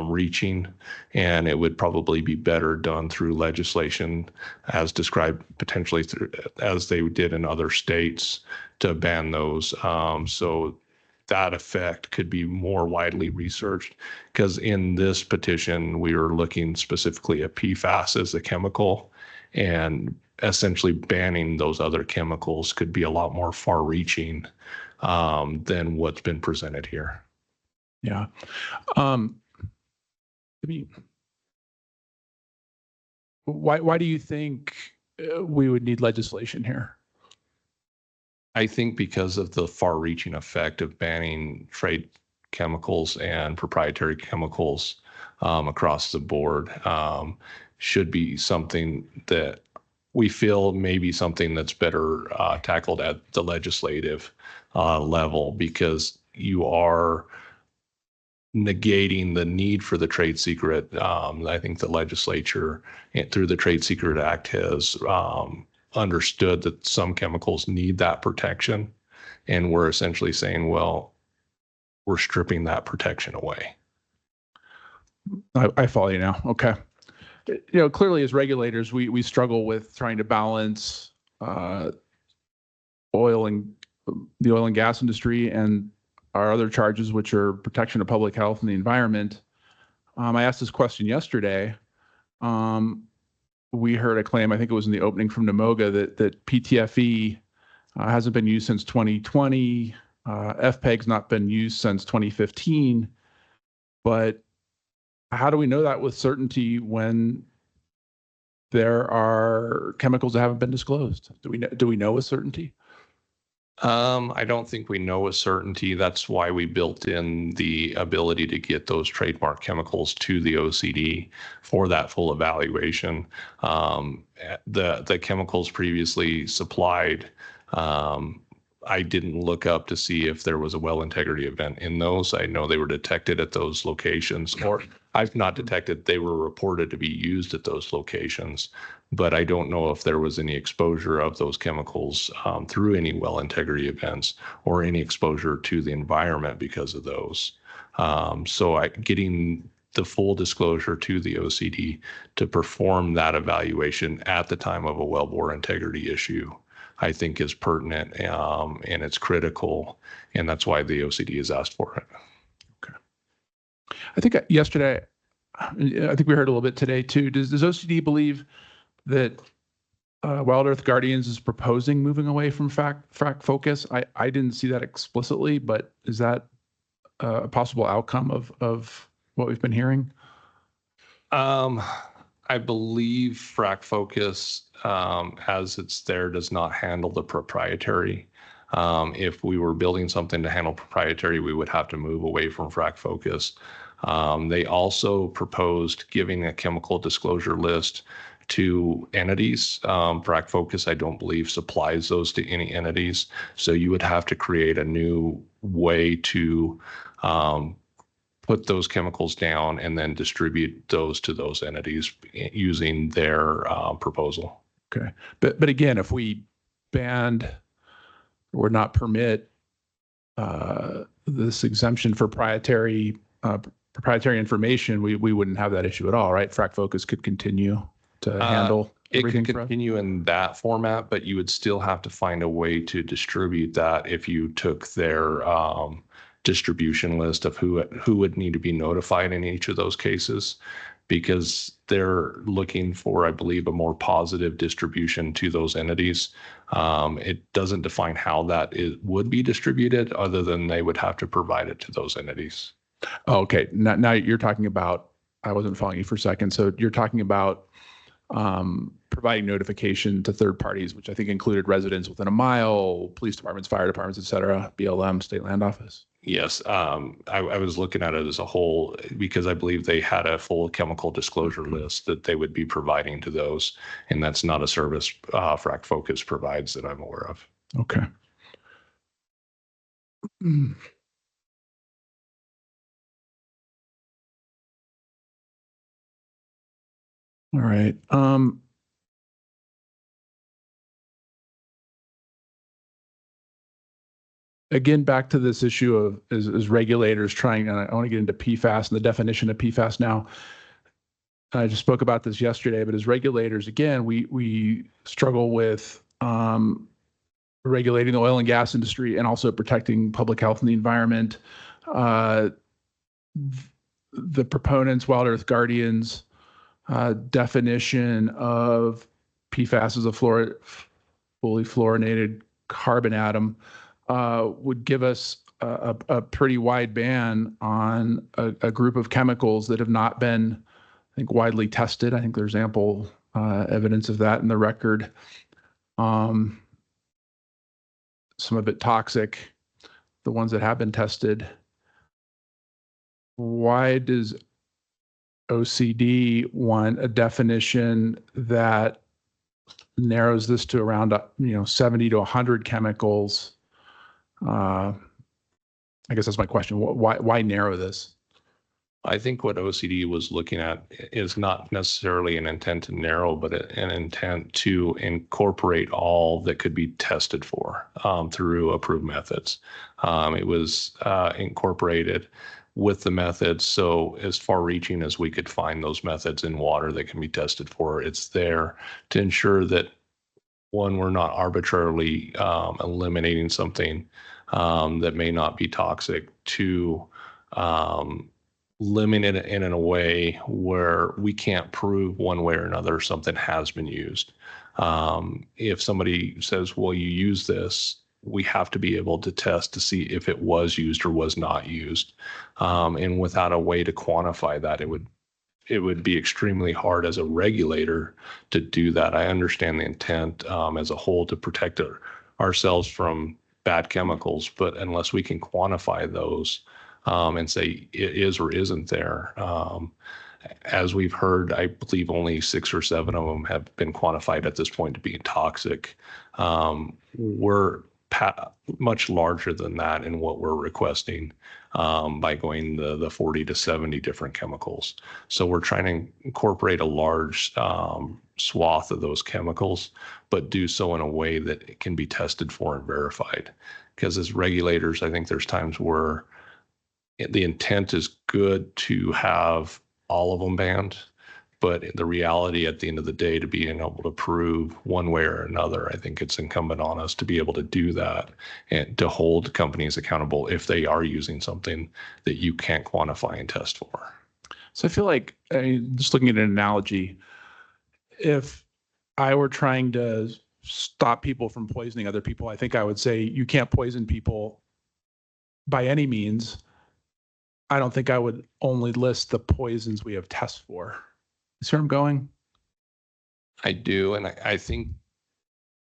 reaching, and it would probably be better done through legislation as described potentially as they did in other states to ban those. So that effect could be more widely researched, because in this petition, we were looking specifically at PFAS as a chemical, and essentially banning those other chemicals could be a lot more far reaching than what's been presented here. Yeah. I mean, why do you think we would need legislation here? I think because of the far-reaching effect of banning trade chemicals and proprietary chemicals across the board, should be something that we feel maybe something that's better tackled at the legislative level, because you are negating the need for the trade secret. I think the legislature, through the Trade Secret Act, has understood that some chemicals need that protection, and we're essentially saying, well, we're stripping that protection away. I follow you now. Okay. Clearly as regulators, we struggle with trying to balance the oil and gas industry and our other charges, which are protection of public health and the environment. I asked this question yesterday. We heard a claim, I think it was in the opening from NMOGA, that PTFE hasn't been used since 2020. FPEG's not been used since 2015. But how do we know that with certainty when there are chemicals that haven't been disclosed? Do we know with certainty? I don't think we know with certainty. That's why we built in the ability to get those trademark chemicals to the OCD for that full evaluation. The chemicals previously supplied, I didn't look up to see if there was a well integrity event in those. I know they were detected at those locations, or I've not detected, they were reported to be used at those locations, but I don't know if there was any exposure of those chemicals through any well integrity events or any exposure to the environment because of those. So getting the full disclosure to the OCD to perform that evaluation at the time of a wellbore integrity issue, I think is pertinent, and it's critical, and that's why the OCD has asked for it. Okay. I think yesterday, I think we heard a little bit today too. Does OCD believe that Wild Earth Guardians is proposing moving away from frac focus? I didn't see that explicitly, but is that a possible outcome of what we've been hearing? I believe frac focus, as it's there, does not handle the proprietary. If we were building something to handle proprietary, we would have to move away from frac focus. They also proposed giving a chemical disclosure list to entities. Frac focus, I don't believe, supplies those to any entities. So you would have to create a new way to put those chemicals down and then distribute those to those entities using their proposal. Okay. But again, if we banned or not permit this exemption for proprietary information, we wouldn't have that issue at all, right? Frac focus could continue to handle everything. It could continue in that format, but you would still have to find a way to distribute that if you took their distribution list of who would need to be notified in each of those cases, because they're looking for, I believe, a more positive distribution to those entities. It doesn't define how that would be distributed, other than they would have to provide it to those entities. Oh, okay. Now you're talking about, I wasn't following you for a second. So you're talking about providing notification to third parties, which I think included residents within a mile, police departments, fire departments, et cetera, BLM, state land office. Yes, I was looking at it as a whole, because I believe they had a full chemical disclosure list that they would be providing to those, and that's not a service Frac Focus provides that I'm aware of. Okay. All right. again, back to this issue of is regulators trying, and I want to get into PFAS and the definition of PFAS now. I just spoke about this yesterday, but as regulators, again, we struggle with regulating the oil and gas industry and also protecting public health and the environment. The proponents, Wild Earth Guardians, definition of PFAS as a fully fluorinated carbon atom would give us a pretty wide ban on a group of chemicals that have not been, I think, widely tested. I think there's ample evidence of that in the record. Some of it toxic, the ones that have been tested. Why does OCD want a definition that narrows this to around 70 to 100 chemicals? I guess that's my question. Why narrow this? I think what OCD was looking at is not necessarily an intent to narrow, but an intent to incorporate all that could be tested for through approved methods. It was incorporated with the methods, so as far-reaching as we could find those methods in water that can be tested for, it's there to ensure that, one, we're not arbitrarily eliminating something that may not be toxic. Two, limit it in a way where we can't prove one way or another something has been used. If somebody says, well, you use this, we have to be able to test to see if it was used or was not used. And without a way to quantify that, it would be extremely hard as a regulator to do that. I understand the intent as a whole to protect ourselves from bad chemicals, but unless we can quantify those and say it is or isn't there, as we've heard, I believe only 6 or 7 of them have been quantified at this point to be toxic. We're much larger than that in what we're requesting by going the 40 to 70 different chemicals. So we're trying to incorporate a large swath of those chemicals, but do so in a way that it can be tested for and verified. Because as regulators, I think there's times where the intent is good to have all of them banned, but the reality at the end of the day, to being able to prove one way or another, I think it's incumbent on us to be able to do that and to hold companies accountable if they are using something that you can't quantify and test for. So I feel like, just looking at an analogy, if I were trying to stop people from poisoning other people, I think I would say you can't poison people by any means. I don't think I would only list the poisons we have tests for. You see where I'm going? I do, and I think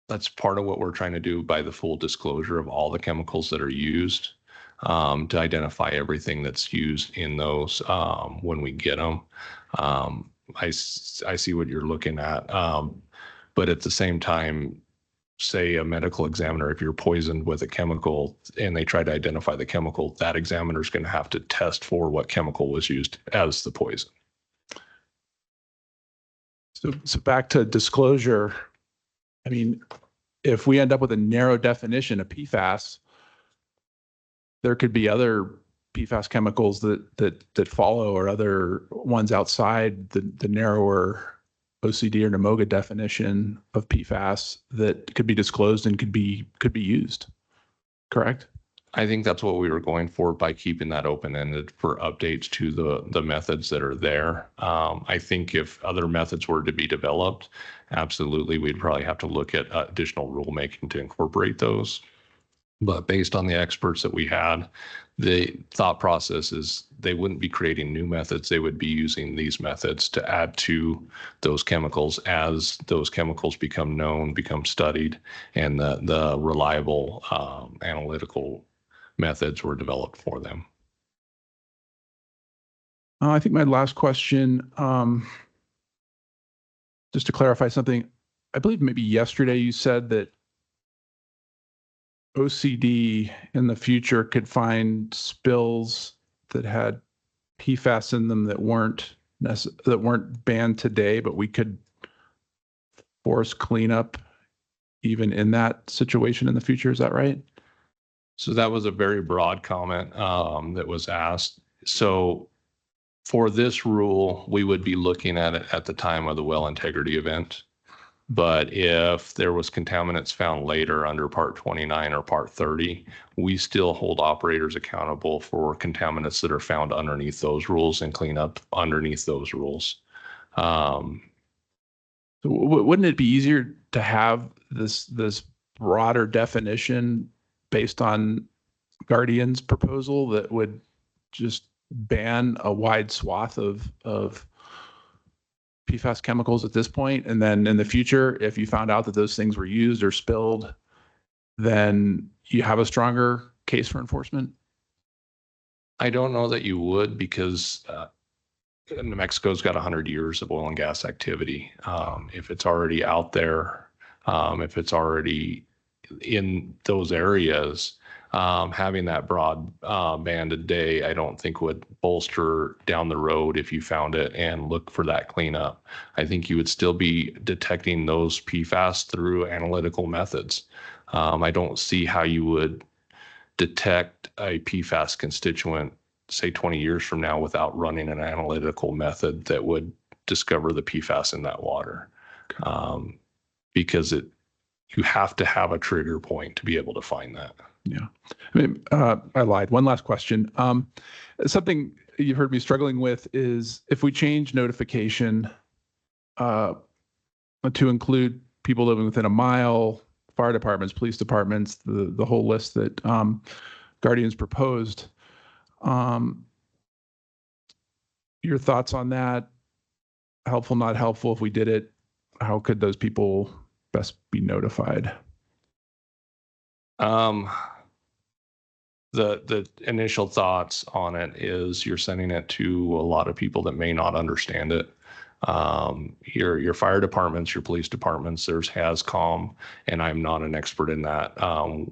that's part of what we're trying to do by the full disclosure of all the chemicals that are used, to identify everything that's used in those when we get them. I see what you're looking at, but at the same time, say a medical examiner, if you're poisoned with a chemical and they try to identify the chemical, that examiner is going to have to test for what chemical was used as the poison. So back to disclosure. I mean, if we end up with a narrow definition of PFAS, there could be other PFAS chemicals that follow, or other ones outside the narrower OCD or NMOGA definition of PFAS that could be disclosed and could be used. Correct? I think that's what we were going for by keeping that open-ended for updates to the methods that are there. I think if other methods were to be developed, absolutely, we'd probably have to look at additional rulemaking to incorporate those. But based on the experts that we had, the thought process is they wouldn't be creating new methods. They would be using these methods to add to those chemicals as those chemicals become known, become studied, and the reliable analytical methods were developed for them. I think my last question, just to clarify something, I believe maybe yesterday you said that OCD in the future could find spills that had PFAS in them that weren't banned today, but we could force cleanup even in that situation in the future. Is that right? So that was a very broad comment that was asked. So for this rule, we would be looking at it at the time of the well integrity event. But if there was contaminants found later under Part 29 or Part 30, we still hold operators accountable for contaminants that are found underneath those rules and clean up underneath those rules. So wouldn't it be easier to have this broader definition based on Guardian's proposal that would just ban a wide swath of PFAS chemicals at this point, and then in the future, if you found out that those things were used or spilled, then you have a stronger case for enforcement? I don't know that you would, because New Mexico's got 100 years of oil and gas activity. If it's already out there, if it's already in those areas, having that broad ban today, I don't think would bolster down the road if you found it and look for that cleanup. I think you would still be detecting those PFAS through analytical methods. I don't see how you would detect a PFAS constituent, say 20 years from now, without running an analytical method that would discover the PFAS in that water. Because you have to have a trigger point to be able to find that. Yeah. I mean, I lied. One last question. Something you've heard me struggling with is if we change notification to include people living within a mile, fire departments, police departments, the whole list that Guardian's proposed. Your thoughts on that? Helpful, not helpful? If we did it, how could those people best be notified? The initial thoughts on it is you're sending it to a lot of people that may not understand it. Your fire departments, your police departments, there's HAZCOM, and I'm not an expert in that,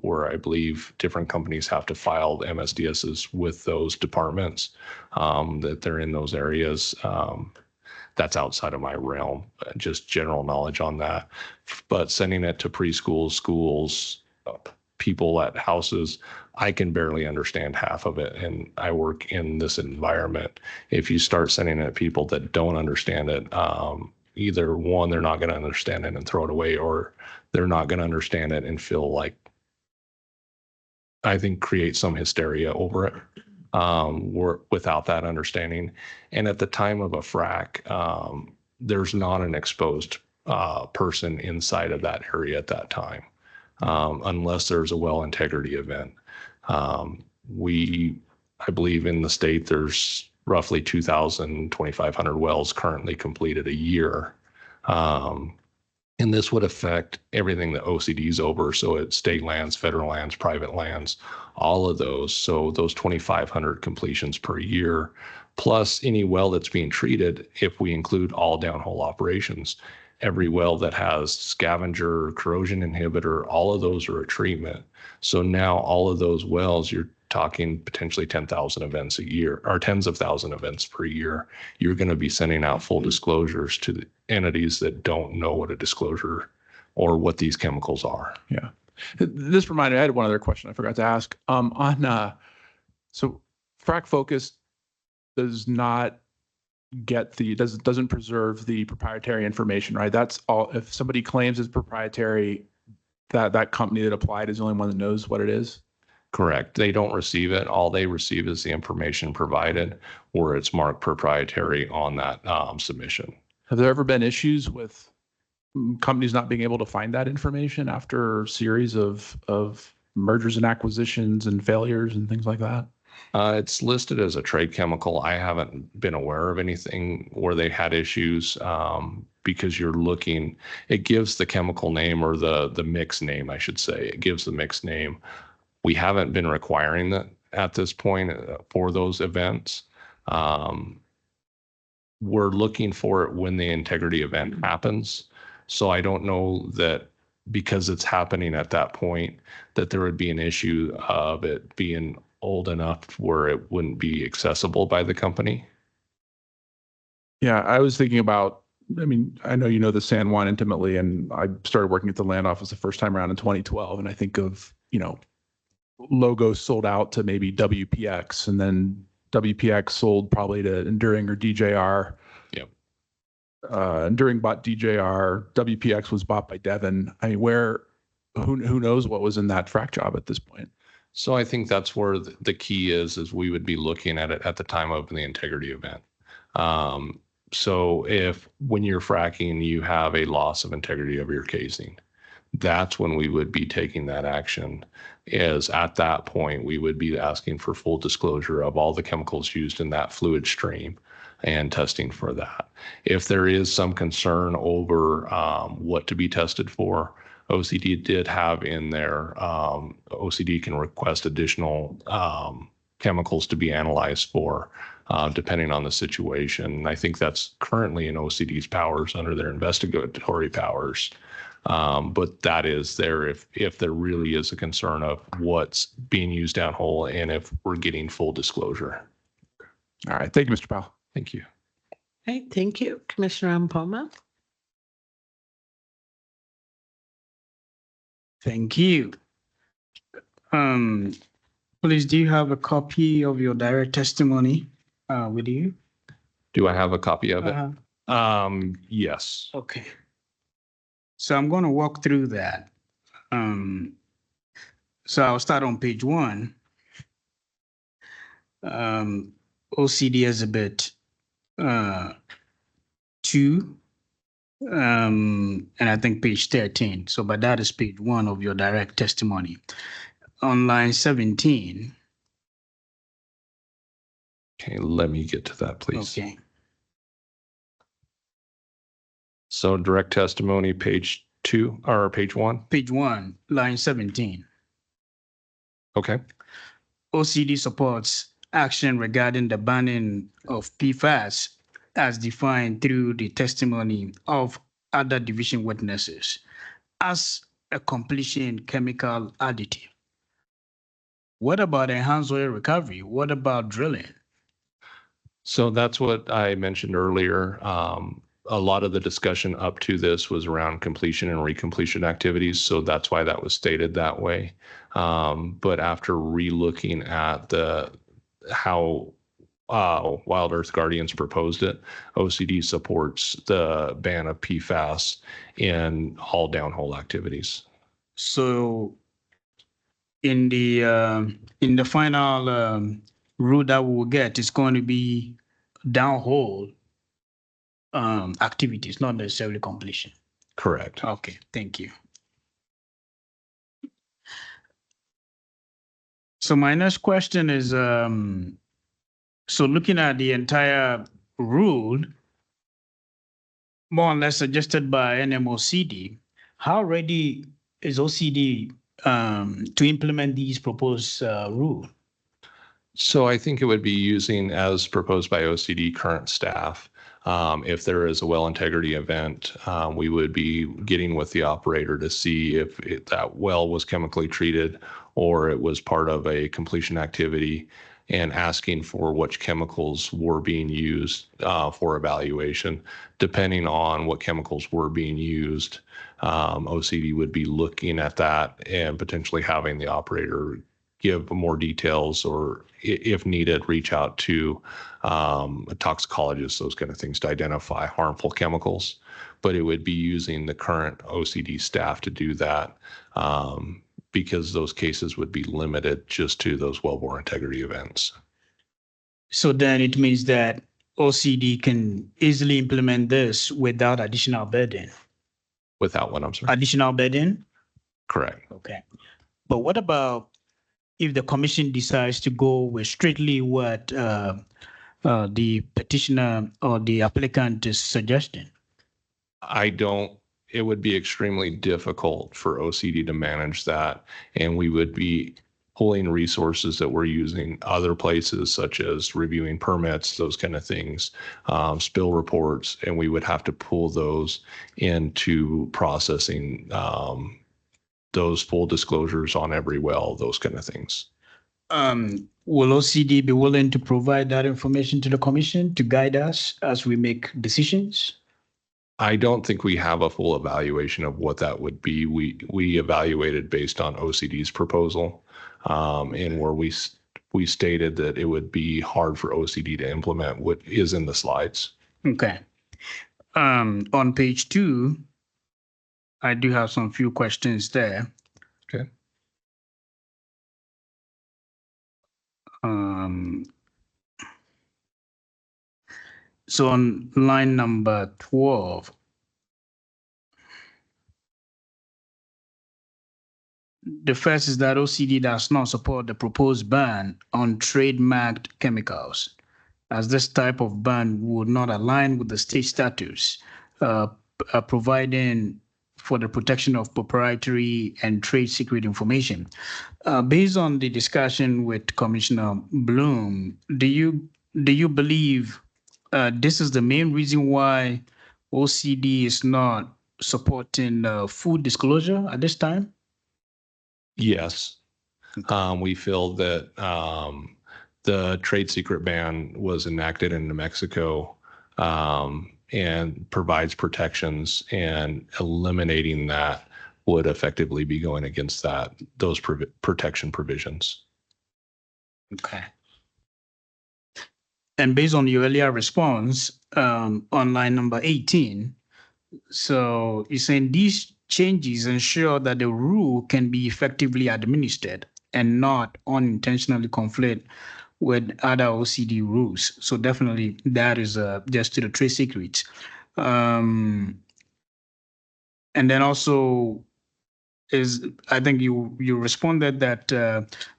where I believe different companies have to file MSDSs with those departments, that they're in those areas. That's outside of my realm, just general knowledge on that. But sending it to preschools, schools, people at houses, I can barely understand half of it, and I work in this environment. If you start sending it to people that don't understand it, either one, they're not going to understand it and throw it away, or they're not going to understand it and feel like, I think, create some hysteria over it, without that understanding. And at the time of a frac, there's not an exposed person inside of that area at that time, unless there's a well integrity event. I believe in the state, there's roughly 2,000, 2,500 wells currently completed a year. And this would affect everything that OCD's over. So it's state lands, federal lands, private lands, all of those. So those 2,500 completions per year, plus any well that's being treated, if we include all downhole operations, every well that has scavenger, corrosion inhibitor, all of those are a treatment. So now all of those wells, you're talking potentially 10,000 events a year, or tens of thousand events per year. You're going to be sending out full disclosures to the entities that don't know what a disclosure or what these chemicals are. Yeah. This reminded me, I had one other question I forgot to ask. So Frac Focus does not doesn't preserve the proprietary information, right? That's all. If somebody claims it's proprietary, that company that applied is the only one that knows what it is. Correct. They don't receive it. All they receive is the information provided, where it's marked proprietary on that submission. Have there ever been issues with companies not being able to find that information after a series of mergers and acquisitions and failures and things like that? It's listed as a trade chemical. I haven't been aware of anything where they had issues, because it gives the chemical name, or the mix name, I should say. It gives the mix name. We haven't been requiring that at this point for those events. We're looking for it when the integrity event happens. So I don't know that because it's happening at that point that there would be an issue of it being old enough where it wouldn't be accessible by the company. Yeah, I was thinking about, I mean, I know you know the San Juan intimately, and I started working at the land office the first time around in 2012. And I think of, logos sold out to maybe WPX, and then WPX sold probably to Enduring or DJR. Yep. Enduring bought DJR. WPX was bought by Devon. I mean, who knows what was in that frac job at this point? So I think that's where the key is we would be looking at it at the time of the integrity event. So if when you're fracking, you have a loss of integrity of your casing, that's when we would be taking that action. Is at that point, we would be asking for full disclosure of all the chemicals used in that fluid stream and testing for that. If there is some concern over what to be tested for, OCD did have in there, OCD can request additional chemicals to be analyzed for, depending on the situation. And I think that's currently in OCD's powers under their investigatory powers. But that is there if there really is a concern of what's being used downhole and if we're getting full disclosure. All right. Thank you, Mr. Powell. Thank you. Okay, thank you. Commissioner Ampoma. Thank you. Please, do you have a copy of your direct testimony with you? Do I have a copy of it? Yes. Okay. So I'm going to walk through that. So I'll start on page 1. OCD Exhibit 2. And I think page 13. So, but that is page 1 of your direct testimony. On line 17. Okay, let me get to that, please. Okay. So direct testimony, page 2 or page 1? Page 1, line 17. Okay. OCD supports action regarding the banning of PFAS as defined through the testimony of other division witnesses as a completion chemical additive. What about enhanced oil recovery? What about drilling? So that's what I mentioned earlier. A lot of the discussion up to this was around completion and recompletion activities. So that's why that was stated that way. But after re-looking at how Wild Earth Guardians proposed it, OCD supports the ban of PFAS in all downhole activities. So in the final rule that we will get, it's going to be downhole activities, not necessarily completion. Correct. Okay, thank you. So my next question is, so looking at the entire rule, more or less suggested by NMOCD, how ready is OCD to implement these proposed rule? So I think it would be using, as proposed by OCD, current staff. If there is a well integrity event, we would be getting with the operator to see if that well was chemically treated or it was part of a completion activity, and asking for which chemicals were being used for evaluation. Depending on what chemicals were being used, OCD would be looking at that and potentially having the operator give more details, or if needed, reach out to a toxicologist, those kind of things, to identify harmful chemicals. But it would be using the current OCD staff to do that, because those cases would be limited just to those wellbore integrity events. So then it means that OCD can easily implement this without additional burden. Without what, I'm sorry? Additional burden? Correct. Okay. But what about if the commission decides to go with strictly what the petitioner or the applicant is suggesting? It would be extremely difficult for OCD to manage that. And we would be pulling resources that we're using other places, such as reviewing permits, those kind of things, spill reports, and we would have to pull those into processing those full disclosures on every well, those kind of things. Will OCD be willing to provide that information to the commission to guide us as we make decisions? I don't think we have a full evaluation of what that would be. We evaluated based on OCD's proposal. and where we stated that it would be hard for OCD to implement what is in the slides. Okay. On page 2, I do have some few questions there. Okay. So on line number 12, the first is that OCD does not support the proposed ban on trademarked chemicals, as this type of ban would not align with the state statutes, providing for the protection of proprietary and trade secret information. Based on the discussion with Commissioner Bloom, do you believe this is the main reason why OCD is not supporting food disclosure at this time? Yes. We feel that the trade secret ban was enacted in New Mexico and provides protections, and eliminating that would effectively be going against those protection provisions. Okay. And based on your earlier response on line number 18, so you're saying these changes ensure that the rule can be effectively administered and not unintentionally conflict with other OCD rules. So definitely that is just to the trade secrets. And then also I think you responded that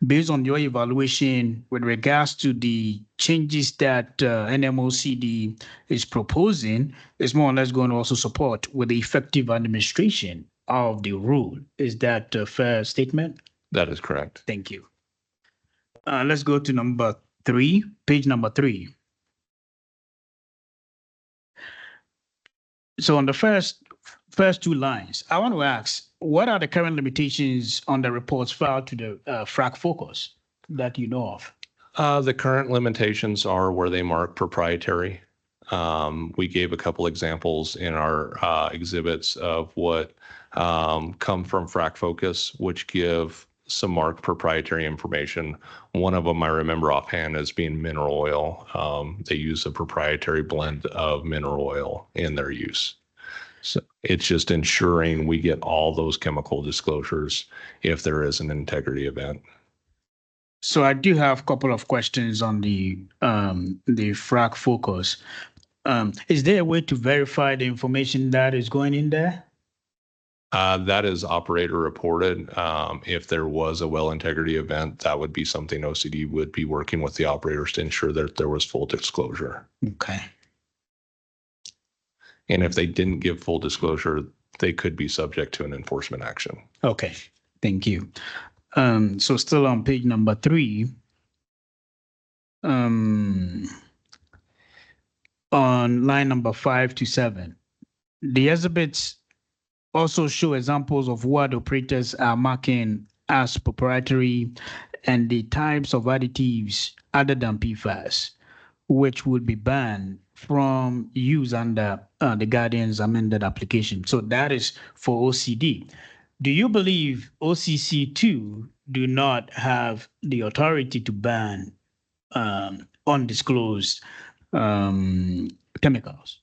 based on your evaluation with regards to the changes that NMOCD is proposing, is more or less going to also support with the effective administration of the rule. Is that a fair statement? That is correct. Thank you. Let's go to number 3, page number 3. So on the first 2 lines, I want to ask, what are the current limitations on the reports filed to the FRAC focus that you know of? The current limitations are where they mark proprietary. We gave a couple examples in our exhibits of what come from FRAC Focus, which give some marked proprietary information. One of them I remember offhand as being mineral oil. They use a proprietary blend of mineral oil in their use. So it's just ensuring we get all those chemical disclosures if there is an integrity event. So I do have a couple of questions on the FRAC focus. Is there a way to verify the information that is going in there? That is operator reported. If there was a well integrity event, that would be something OCD would be working with the operators to ensure that there was full disclosure. Okay. And if they didn't give full disclosure, they could be subject to an enforcement action. Okay, thank you. So still on page number 3, on line number 5 to 7, the exhibits also show examples of what operators are marking as proprietary and the types of additives other than PFAS, which would be banned from use under the Guardian's amended application. So that is for OCD. Do you believe OCC2 do not have the authority to ban undisclosed chemicals?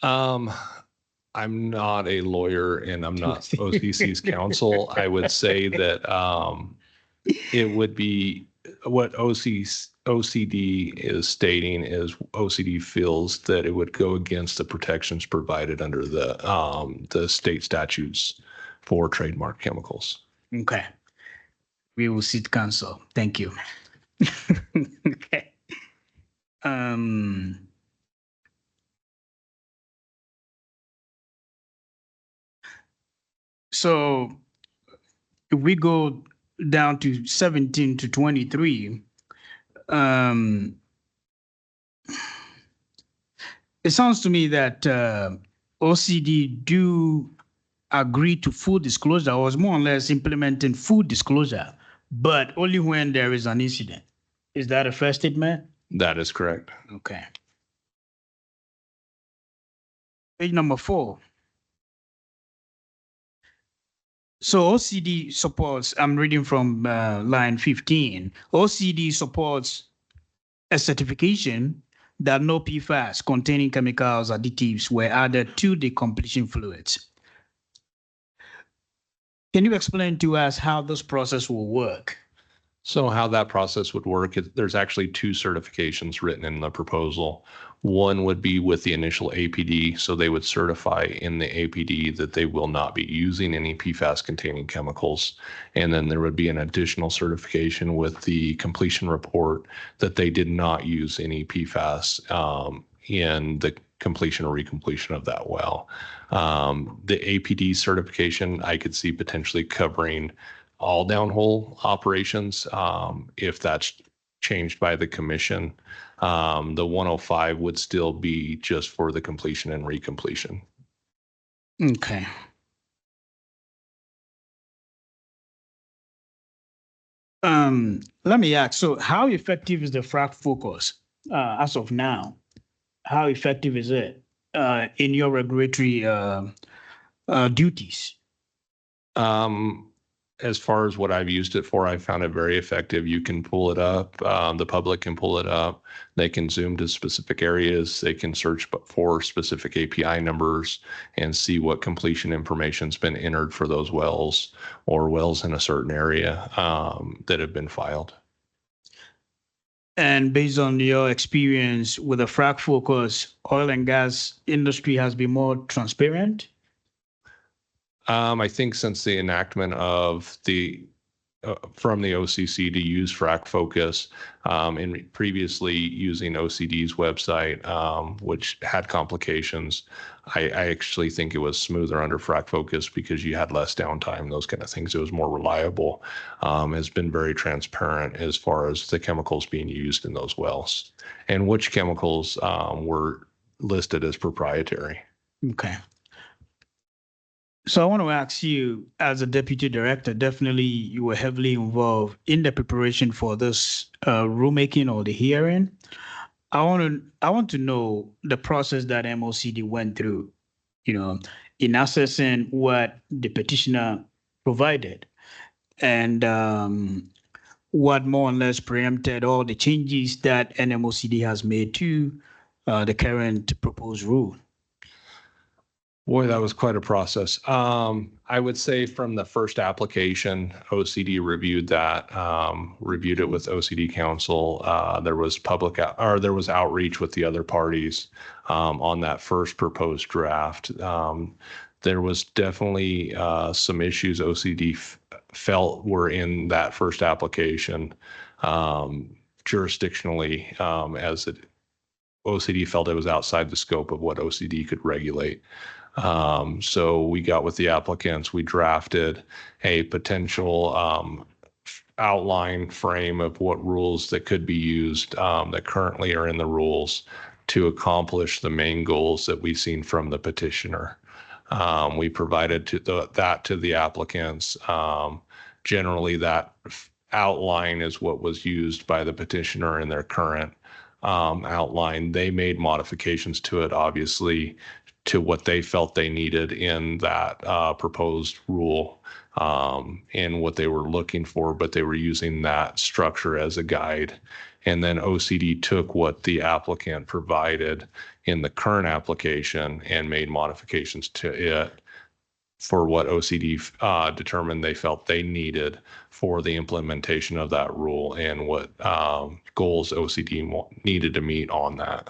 I'm not a lawyer and I'm not OCC's counsel. I would say that it would be what OCD is stating is OCD feels that it would go against the protections provided under the state statutes for trademark chemicals. Okay. We will seek counsel. Thank you. Okay. So if we go down to 17 to 23, it sounds to me that OCD do agree to full disclosure, or is more or less implementing full disclosure, but only when there is an incident. Is that a fair statement? That is correct. Okay. Page number 4. So OCD supports, I'm reading from line 15, OCD supports a certification that no PFAS containing chemicals additives were added to the completion fluids. Can you explain to us how this process will work? So how that process would work is there's actually two certifications written in the proposal. One would be with the initial APD, so they would certify in the APD that they will not be using any PFAS containing chemicals. And then there would be an additional certification with the completion report that they did not use any PFAS in the completion or recompletion of that well. The APD certification I could see potentially covering all downhole operations, if that's changed by the commission. The 105 would still be just for the completion and recompletion. Okay. Let me ask, so how effective is the frac focus as of now? How effective is it in your regulatory duties? As far as what I've used it for, I found it very effective. You can pull it up. The public can pull it up. They can zoom to specific areas. They can search for specific API numbers and see what completion information's been entered for those wells or wells in a certain area that have been filed. And based on your experience with the frac focus, oil and gas industry has been more transparent? I think since the enactment of the from the OCC to use frac focus, and previously using OCD's website, which had complications, I actually think it was smoother under frac focus because you had less downtime, those kind of things. It was more reliable. Has been very transparent as far as the chemicals being used in those wells and which chemicals were listed as proprietary. Okay. So I want to ask you, as a deputy director, definitely you were heavily involved in the preparation for this rulemaking or the hearing. I want to know the process that MOCD went through, in assessing what the petitioner provided, and what more or less preempted all the changes that NMOCD has made to the current proposed rule. Boy, that was quite a process. I would say from the first application, OCD reviewed that, reviewed it with OCD Council. There was there was outreach with the other parties on that first proposed draft. There was definitely some issues OCD felt were in that first application jurisdictionally, as OCD felt it was outside the scope of what OCD could regulate. So we got with the applicants, we drafted a potential outline frame of what rules that could be used that currently are in the rules to accomplish the main goals that we've seen from the petitioner. We provided that to the applicants. Generally, that outline is what was used by the petitioner in their current outline. They made modifications to it, obviously, to what they felt they needed in that proposed rule and what they were looking for, but they were using that structure as a guide. And then OCD took what the applicant provided in the current application and made modifications to it for what OCD determined they felt they needed for the implementation of that rule and what goals OCD needed to meet on that.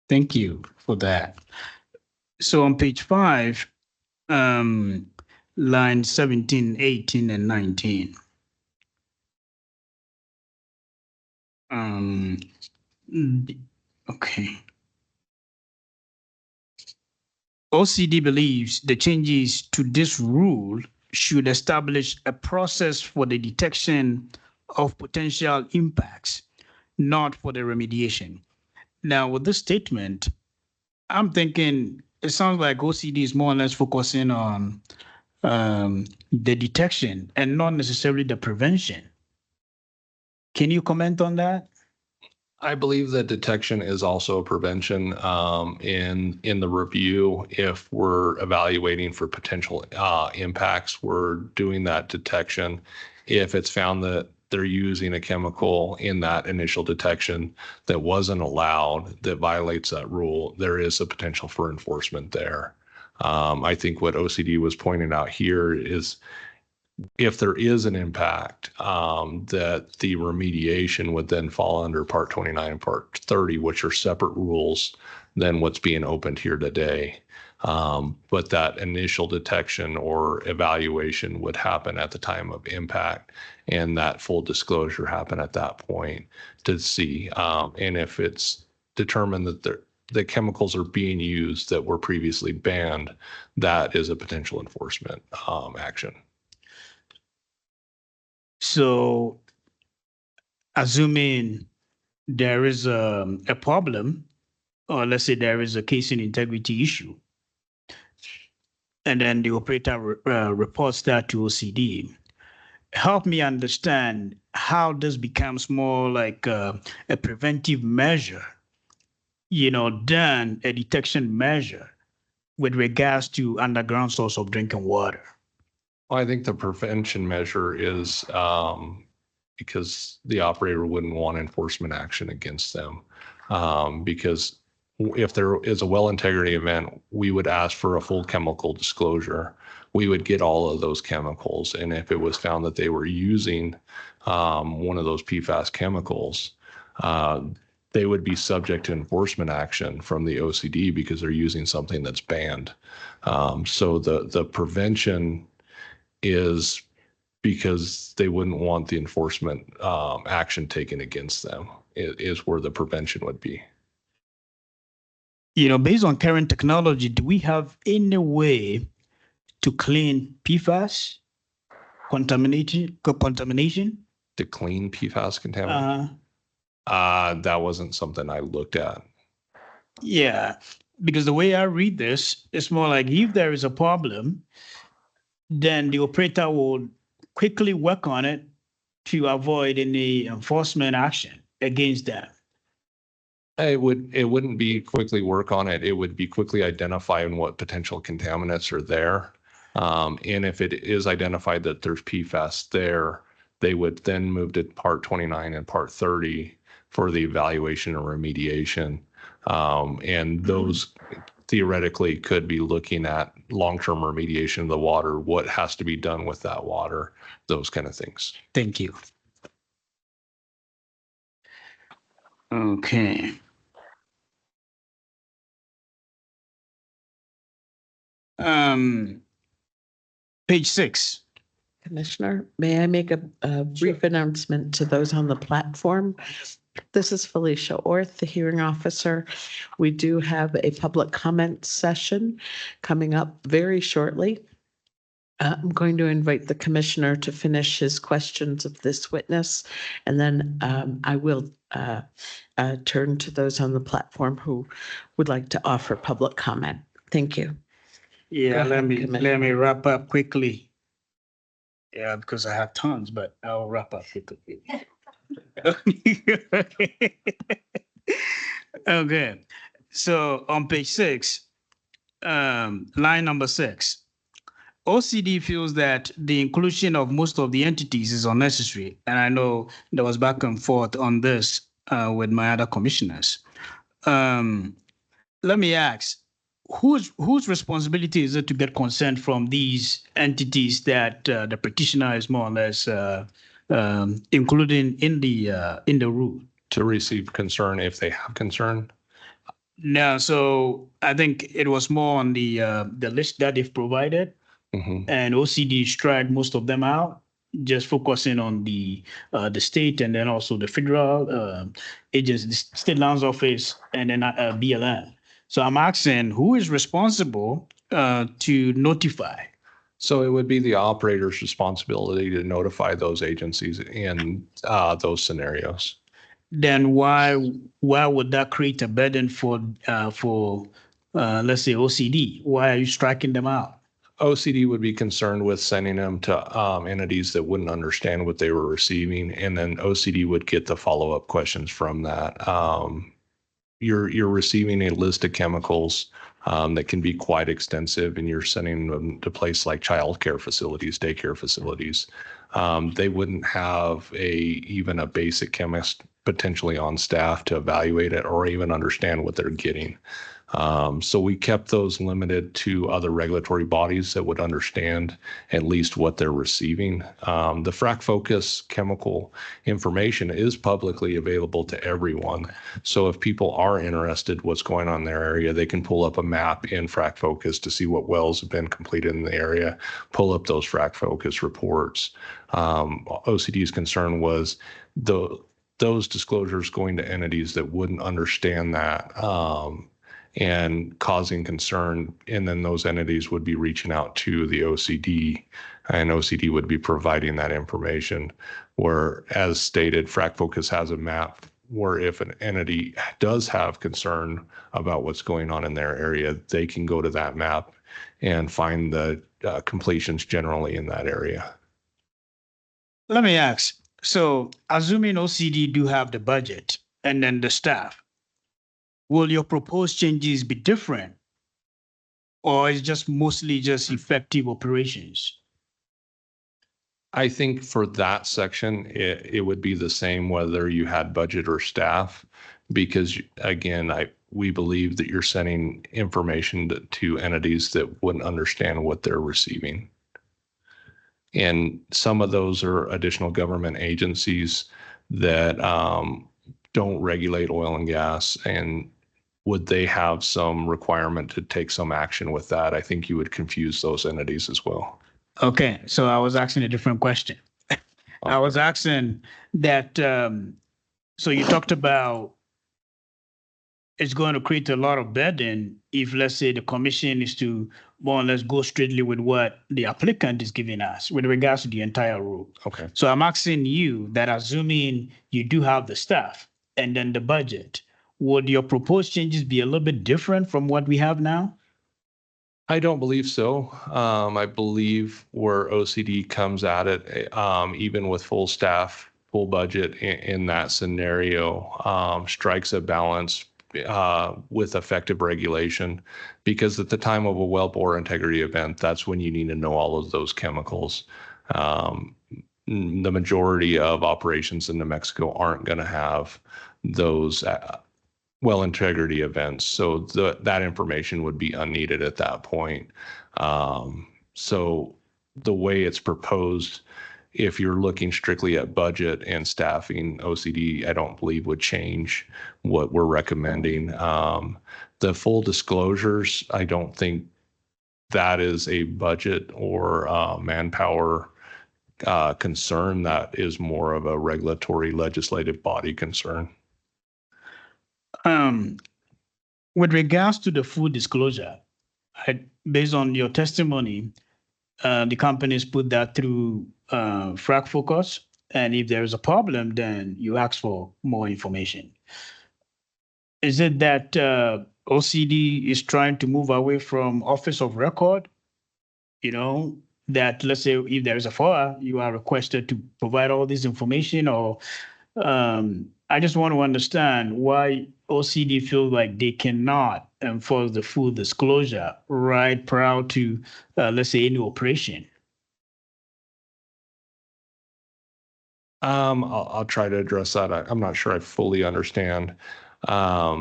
Thank you for that. So on page 5, line 17, 18, and 19. Okay. OCD believes the changes to this rule should establish a process for the detection of potential impacts, not for the remediation. Now, with this statement, I'm thinking it sounds like OCD is more or less focusing on the detection and not necessarily the prevention. Can you comment on that? I believe that detection is also a prevention in the review. If we're evaluating for potential impacts, we're doing that detection. If it's found that they're using a chemical in that initial detection that wasn't allowed, that violates that rule, there is a potential for enforcement there. I think what OCD was pointing out here is if there is an impact, that the remediation would then fall under Part 29 and Part 30, which are separate rules than what's being opened here today. But that initial detection or evaluation would happen at the time of impact, and that full disclosure happen at that point to see. And if it's determined that the chemicals are being used that were previously banned, that is a potential enforcement action. So, assuming there is a problem, or let's say there is a casing integrity issue, and then the operator reports that to OCD, help me understand how this becomes more like a preventive measure, than a detection measure with regards to underground source of drinking water. Well, I think the prevention measure is because the operator wouldn't want enforcement action against them. Because if there is a well integrity event, we would ask for a full chemical disclosure. We would get all of those chemicals. And if it was found that they were using one of those PFAS chemicals, they would be subject to enforcement action from the OCD because they're using something that's banned. So the prevention is because they wouldn't want the enforcement action taken against them. It is where the prevention would be. Based on current technology, do we have any way to clean PFAS contamination? To clean PFAS contamination? That wasn't something I looked at. Yeah, because the way I read this, it's more like if there is a problem, then the operator will quickly work on it to avoid any enforcement action against them. It wouldn't be quickly work on it. It would be quickly identifying what potential contaminants are there. And if it is identified that there's PFAS there, they would then move to Part 29 and Part 30 for the evaluation or remediation. And those theoretically could be looking at long-term remediation of the water, what has to be done with that water, those kind of things. Thank you. Okay. Page 6. Commissioner, may I make a brief announcement to those on the platform? This is Felicia Orth, the hearing officer. We do have a public comment session coming up very shortly. I'm going to invite the commissioner to finish his questions of this witness, and then I will turn to those on the platform who would like to offer public comment. Thank you. Yeah, Go let ahead, me Commissioner. wrap up quickly. Yeah, because I have tons, but I'll wrap up quickly. Okay. So on page 6, line number 6, OCD feels that the inclusion of most of the entities is unnecessary. And I know there was back and forth on this with my other commissioners. Let me ask, whose responsibility is it to get consent from these entities that the petitioner is more or less including in the rule? To receive concern if they have concern? No, so I think it was more on the list that they've provided, and OCD strike most of them out, just focusing on the state and then also the federal agency, the State Lands Office, and then BLM. So I'm asking, who is responsible to notify? So it would be the operator's responsibility to notify those agencies in those scenarios. Then why would that create a burden for let's say OCD? Why are you striking them out? OCD would be concerned with sending them to entities that wouldn't understand what they were receiving, and then OCD would get the follow-up questions from that. You're receiving a list of chemicals that can be quite extensive, and you're sending them to places like childcare facilities, daycare facilities. They wouldn't have even a basic chemist potentially on staff to evaluate it or even understand what they're getting. So we kept those limited to other regulatory bodies that would understand at least what they're receiving. The frac focus chemical information is publicly available to everyone. So if people are interested what's going on in their area, they can pull up a map in frac focus to see what wells have been completed in the area, pull up those frac focus reports. OCD's concern was those disclosures going to entities that wouldn't understand that and causing concern. And then those entities would be reaching out to the OCD, and OCD would be providing that information. Where, as stated, frac focus has a map where if an entity does have concern about what's going on in their area, they can go to that map and find the completions generally in that area. Let me ask. So, assuming OCD do have the budget and then the staff, will your proposed changes be different, or is just mostly just effective operations? I think for that section, it would be the same whether you had budget or staff, because again, we believe that you're sending information to entities that wouldn't understand what they're receiving. And some of those are additional government agencies that don't regulate oil and gas. And would they have some requirement to take some action with that? I think you would confuse those entities as well. Okay, so I was asking a different question. I was asking that, so you talked about it's going to create a lot of burden if, let's say, the commission is to more or less go straightly with what the applicant is giving us with regards to the entire rule. Okay. So I'm asking you that, assuming you do have the staff and then the budget, would your proposed changes be a little bit different from what we have now? I don't believe so. I believe where OCD comes at it, even with full staff, full budget in that scenario, strikes a balance with effective regulation, because at the time of a wellbore integrity event, that's when you need to know all of those chemicals. The majority of operations in New Mexico aren't going to have those well integrity events, so that information would be unneeded at that point. So the way it's proposed, if you're looking strictly at budget and staffing, OCD, I don't believe would change what we're recommending. The full disclosures, I don't think that is a budget or manpower concern. That is more of a regulatory legislative body concern. With regards to the full disclosure, based on your testimony, the companies put that through frac focus, and if there is a problem, then you ask for more information. Is it that OCD is trying to move away from office of record? You know, that let's say if there is a fire, you are requested to provide all this information, or I just want to understand why OCD feels like they cannot enforce the full disclosure right prior to, let's say, any operation. I'll try to address that. I'm not sure I fully understand. But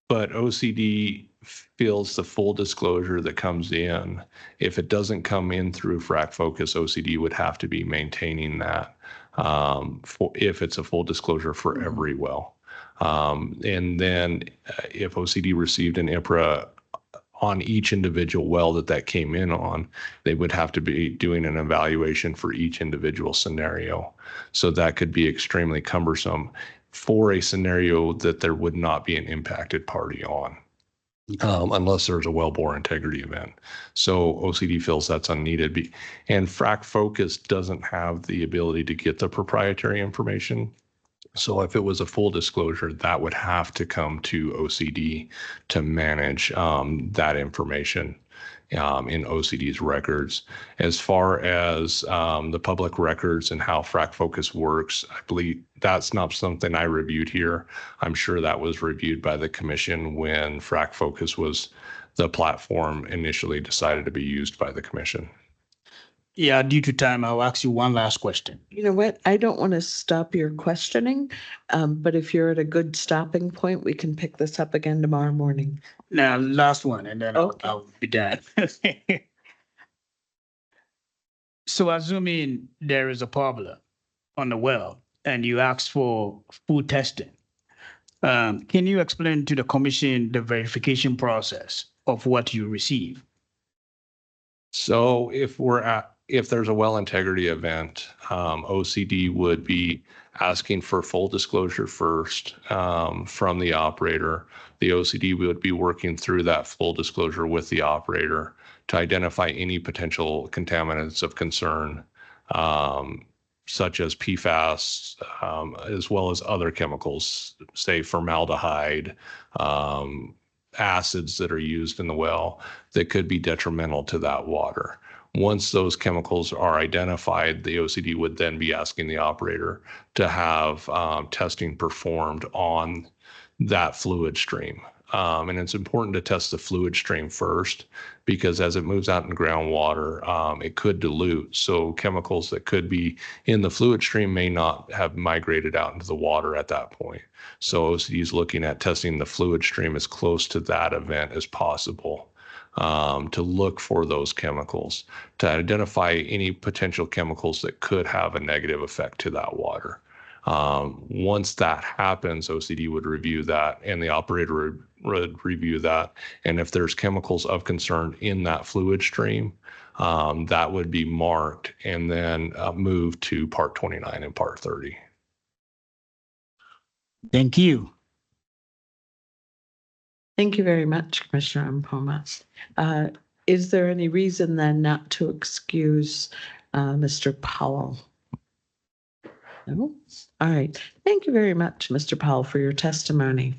OCD feels the full disclosure that comes in. If it doesn't come in through frac focus, OCD would have to be maintaining that if it's a full disclosure for every well. And then if OCD received an IPRA on each individual well that came in on, they would have to be doing an evaluation for each individual scenario. So that could be extremely cumbersome for a scenario that there would not be an impacted party on, unless there's a wellbore integrity event. So OCD feels that's unneeded. And frac focus doesn't have the ability to get the proprietary information So if it was a full disclosure, that would have to come to OCD to manage that information in OCD's records. As far as the public records and how Frac Focus works, I believe that's not something I reviewed here. I'm sure that was reviewed by the commission when Frac Focus was the platform initially decided to be used by the commission. Yeah, due to time, I'll ask you one last question. You know what? I don't want to stop your questioning, but if you're at a good stopping point, we can pick this up again tomorrow morning. Now, last one, and then Okay. I'll be done. So assuming there is a problem on the well and you ask for food testing, can you explain to the commission the verification process of what you receive? So if there's a well integrity event, OCD would be asking for full disclosure first from the operator. The OCD would be working through that full disclosure with the operator to identify any potential contaminants of concern, such as PFAS, as well as other chemicals, say formaldehyde, acids that are used in the well that could be detrimental to that water. Once those chemicals are identified, the OCD would then be asking the operator to have testing performed on that fluid stream. And it's important to test the fluid stream first because as it moves out in groundwater, it could dilute. So chemicals that could be in the fluid stream may not have migrated out into the water at that point. So OCD is looking at testing the fluid stream as close to that event as possible to look for those chemicals, to identify any potential chemicals that could have a negative effect to that water. Once that happens, OCD would review that and the operator would review that. And if there's chemicals of concern in that fluid stream, that would be marked and then moved to Part 29 and Part 30. Thank you. Thank you very much, Commissioner Mpoma. Is there any reason then not to excuse Mr. Powell? No? All right. Thank you very much, Mr. Powell, for your testimony.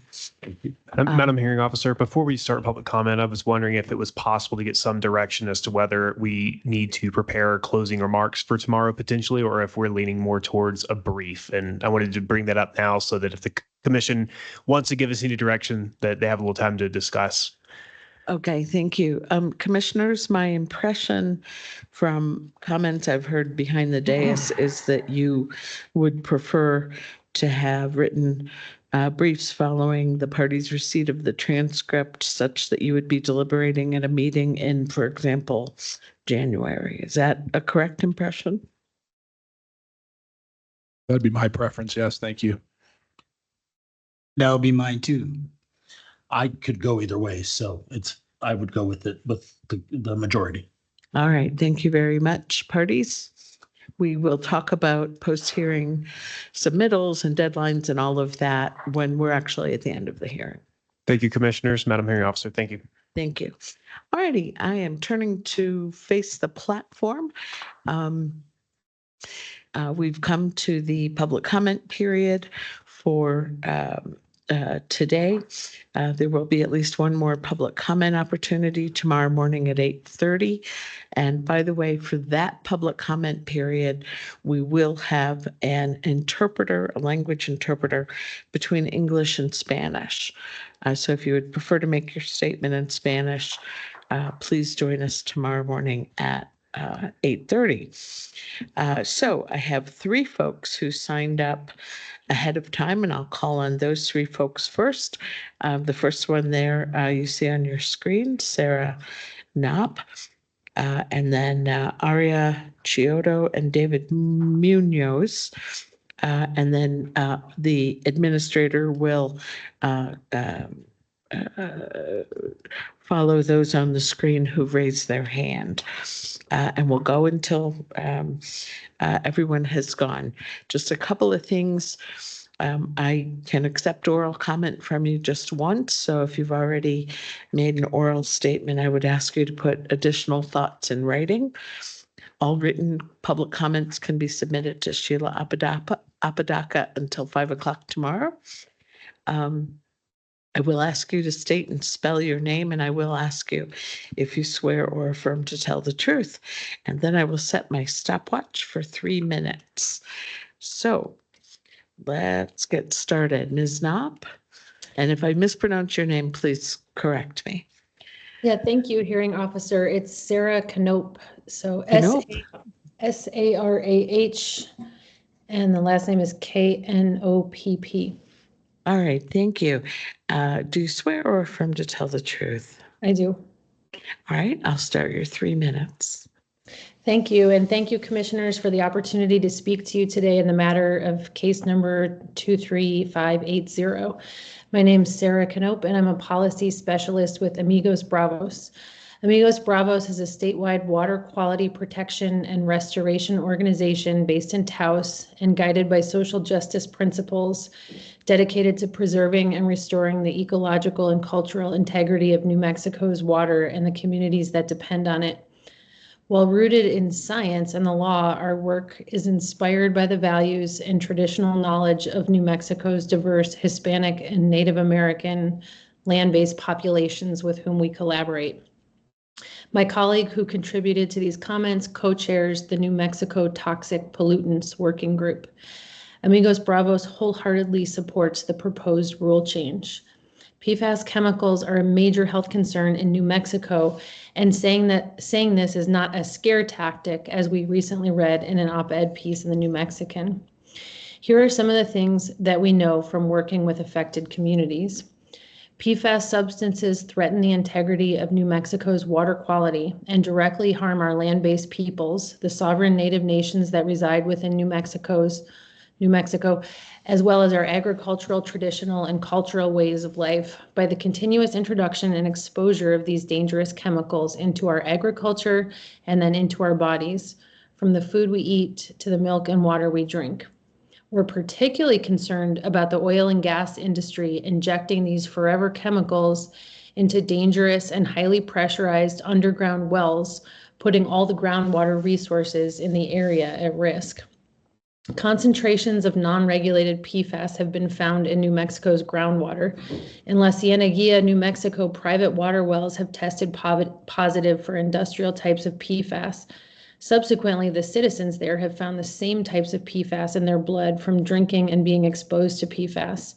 Madam Hearing Officer, before we start public comment, I was wondering if it was possible to get some direction as to whether we need to prepare closing remarks for tomorrow potentially, or if we're leaning more towards a brief. And I wanted to bring that up now so that if the commission wants to give us any direction, that they have a little time to discuss. Okay, thank you. Commissioners, my impression from comments I've heard behind the dais is that you would prefer to have written briefs following the party's receipt of the transcript such that you would be deliberating at a meeting in, for example, January. Is that a correct impression? That'd be my preference. Yes, thank you. That'll be mine too. I could go either way, so I would go with it with the majority. All right, thank you very much, parties. We will talk about post-hearing submittals and deadlines and all of that when we're actually at the end of the hearing. Thank you, Commissioners. Madam Hearing Officer, thank you. Thank you. All righty, I am turning to face the platform. We've come to the public comment period for today. There will be at least one more public comment opportunity tomorrow morning at 8:30. And by the way, for that public comment period, we will have an interpreter, a language interpreter between English and Spanish. So if you would prefer to make your statement in Spanish, please join us tomorrow morning at 8:30. So I have three folks who signed up ahead of time, and I'll call on those three folks first. The first one there you see on your screen, Sarah Knopp, and then Aria Chiodo and David Munoz. And then the administrator will follow those on the screen who raised their hand. And we'll go until everyone has gone. Just a couple of things. I can accept oral comment from you just once. So if you've already made an oral statement, I would ask you to put additional thoughts in writing. All written public comments can be submitted to Sheila Apodaca until 5 o'clock tomorrow. I will ask you to state and spell your name, and I will ask you if you swear or affirm to tell the truth. And then I will set my stopwatch for 3 minutes. So let's get started. Ms. Knopp, and if I mispronounce your name, please correct me. Yeah, thank you, hearing officer. It's Sarah Knope. So Knope. Sarah, and the last name is Knopp. All right, thank you. Do you swear or affirm to tell the truth? I do. All right, I'll start your 3 minutes. Thank you. And thank you, commissioners, for the opportunity to speak to you today in the matter of case number 23580. My name's Sarah Knope, and I'm a policy specialist with Amigos Bravos. Amigos Bravos is a statewide water quality protection and restoration organization based in Taos and guided by social justice principles, dedicated to preserving and restoring the ecological and cultural integrity of New Mexico's water and the communities that depend on it. While rooted in science and the law, our work is inspired by the values and traditional knowledge of New Mexico's diverse Hispanic and Native American land-based populations with whom we collaborate. My colleague who contributed to these comments co-chairs the New Mexico Toxic Pollutants Working Group. Amigos Bravos wholeheartedly supports the proposed rule change. PFAS chemicals are a major health concern in New Mexico, and saying this is not a scare tactic, as we recently read in an op-ed piece in the New Mexican. Here are some of the things that we know from working with affected communities. PFAS substances threaten the integrity of New Mexico's water quality and directly harm our land-based peoples, the sovereign native nations that reside within New Mexico, as well as our agricultural, traditional, and cultural ways of life by the continuous introduction and exposure of these dangerous chemicals into our agriculture and then into our bodies, from the food we eat to the milk and water we drink. We're particularly concerned about the oil and gas industry injecting these forever chemicals into dangerous and highly pressurized underground wells, putting all the groundwater resources in the area at risk. Concentrations of non-regulated PFAS have been found in New Mexico's groundwater. In La Cienega, New Mexico, private water wells have tested positive for industrial types of PFAS. Subsequently, the citizens there have found the same types of PFAS in their blood from drinking and being exposed to PFAS.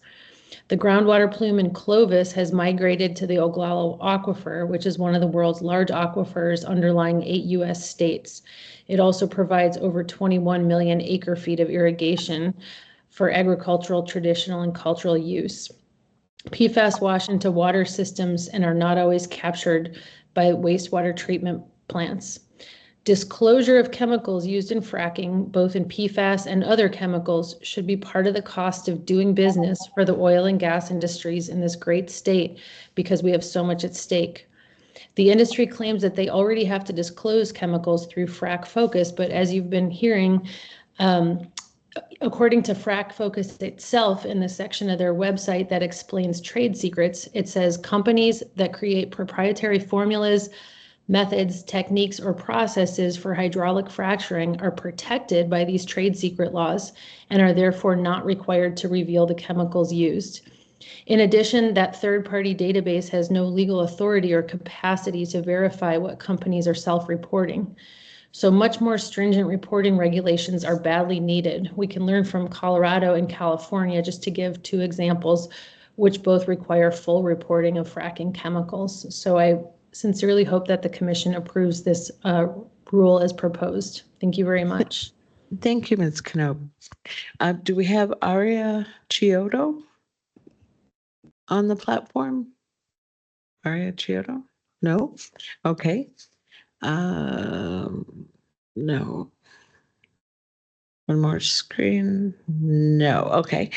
The groundwater plume in Clovis has migrated to the Oglala Aquifer, which is one of the world's large aquifers underlying 8 U.S. states. It also provides over 21 million acre-feet of irrigation for agricultural, traditional, and cultural use. PFAS wash into water systems and are not always captured by wastewater treatment plants. Disclosure of chemicals used in fracking, both in PFAS and other chemicals, should be part of the cost of doing business for the oil and gas industries in this great state because we have so much at stake. The industry claims that they already have to disclose chemicals through Frac Focus, but as you've been hearing, according to Frac Focus itself, in the section of their website that explains trade secrets, it says companies that create proprietary formulas, methods, techniques, or processes for hydraulic fracturing are protected by these trade secret laws and are therefore not required to reveal the chemicals used. In addition, that third-party database has no legal authority or capacity to verify what companies are self-reporting. So much more stringent reporting regulations are badly needed. We can learn from Colorado and California, just to give 2 examples, which both require full reporting of fracking chemicals. So I sincerely hope that the commission approves this rule as proposed. Thank you very much. Thank you, Ms. Knope. Do we have Aria Chiodo on the platform? Aria Chiodo? No? Okay. No. One more screen. No. Okay.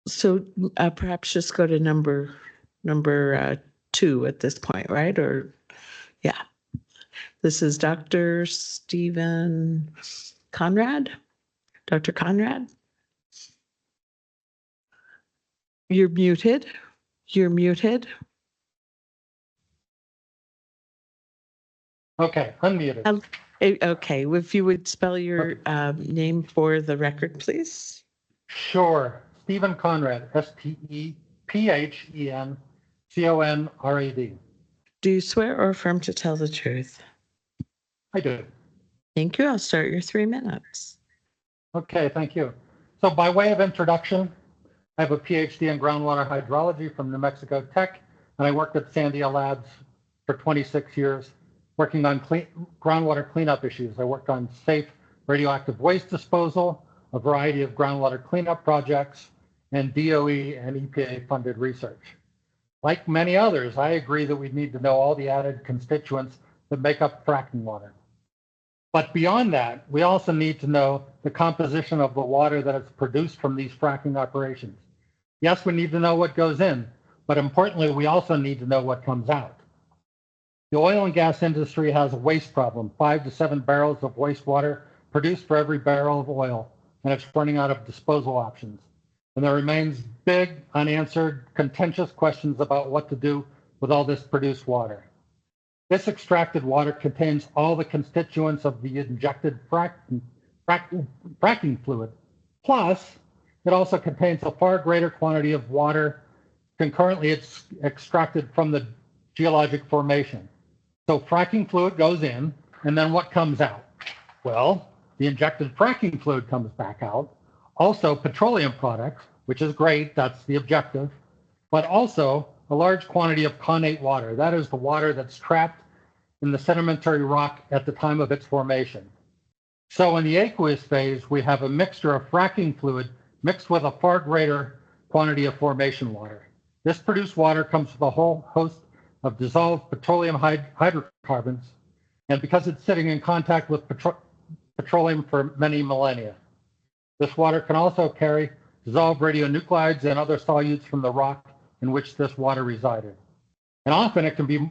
So perhaps just go to number 2 at this point, right? Or yeah. This is Dr. Stephen Conrad. Dr. Conrad? You're muted. You're muted. Okay, unmuted. Okay, if you would spell your name for the record, please. Sure. Stephen Conrad, STEPHENCONRAD. Do you swear or affirm to tell the truth? I do. Thank you. I'll start your 3 minutes. Okay, thank you. So by way of introduction, I have a PhD in groundwater hydrology from New Mexico Tech, and I worked at Sandia Labs for 26 years, working on groundwater cleanup issues. I worked on safe radioactive waste disposal, a variety of groundwater cleanup projects, and DOE and EPA funded research. Like many others, I agree that we need to know all the added constituents that make up fracking water. But beyond that, we also need to know the composition of the water that is produced from these fracking operations. Yes, we need to know what goes in, but importantly, we also need to know what comes out. The oil and gas industry has a waste problem, 5 to 7 barrels of wastewater produced for every barrel of oil, and it's running out of disposal options. And there remains big, unanswered, contentious questions about what to do with all this produced water. This extracted water contains all the constituents of the injected fracking fluid. Plus, it also contains a far greater quantity of water concurrently it's extracted from the geologic formation. So fracking fluid goes in, and then what comes out? Well, the injected fracking fluid comes back out. Also petroleum products, which is great, that's the objective, but also a large quantity of connate water. That is the water that's trapped in the sedimentary rock at the time of its formation. So in the aqueous phase, we have a mixture of fracking fluid mixed with a far greater quantity of formation water. This produced water comes with a whole host of dissolved petroleum hydrocarbons, and because it's sitting in contact with petroleum for many millennia. This water can also carry dissolved radionuclides and other solutes from the rock in which this water resided. And often it can be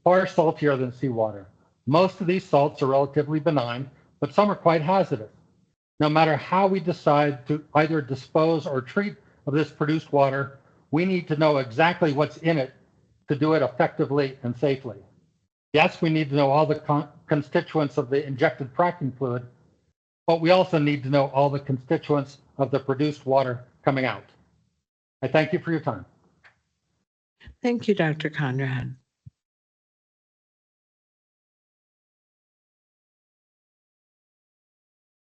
far saltier than seawater. Most of these salts are relatively benign, but some are quite hazardous. No matter how we decide to either dispose or treat of this produced water, we need to know exactly what's in it to do it effectively and safely. Yes, we need to know all the constituents of the injected fracking fluid, but we also need to know all the constituents of the produced water coming out. I thank you for your time. Thank you, Dr. Conrad.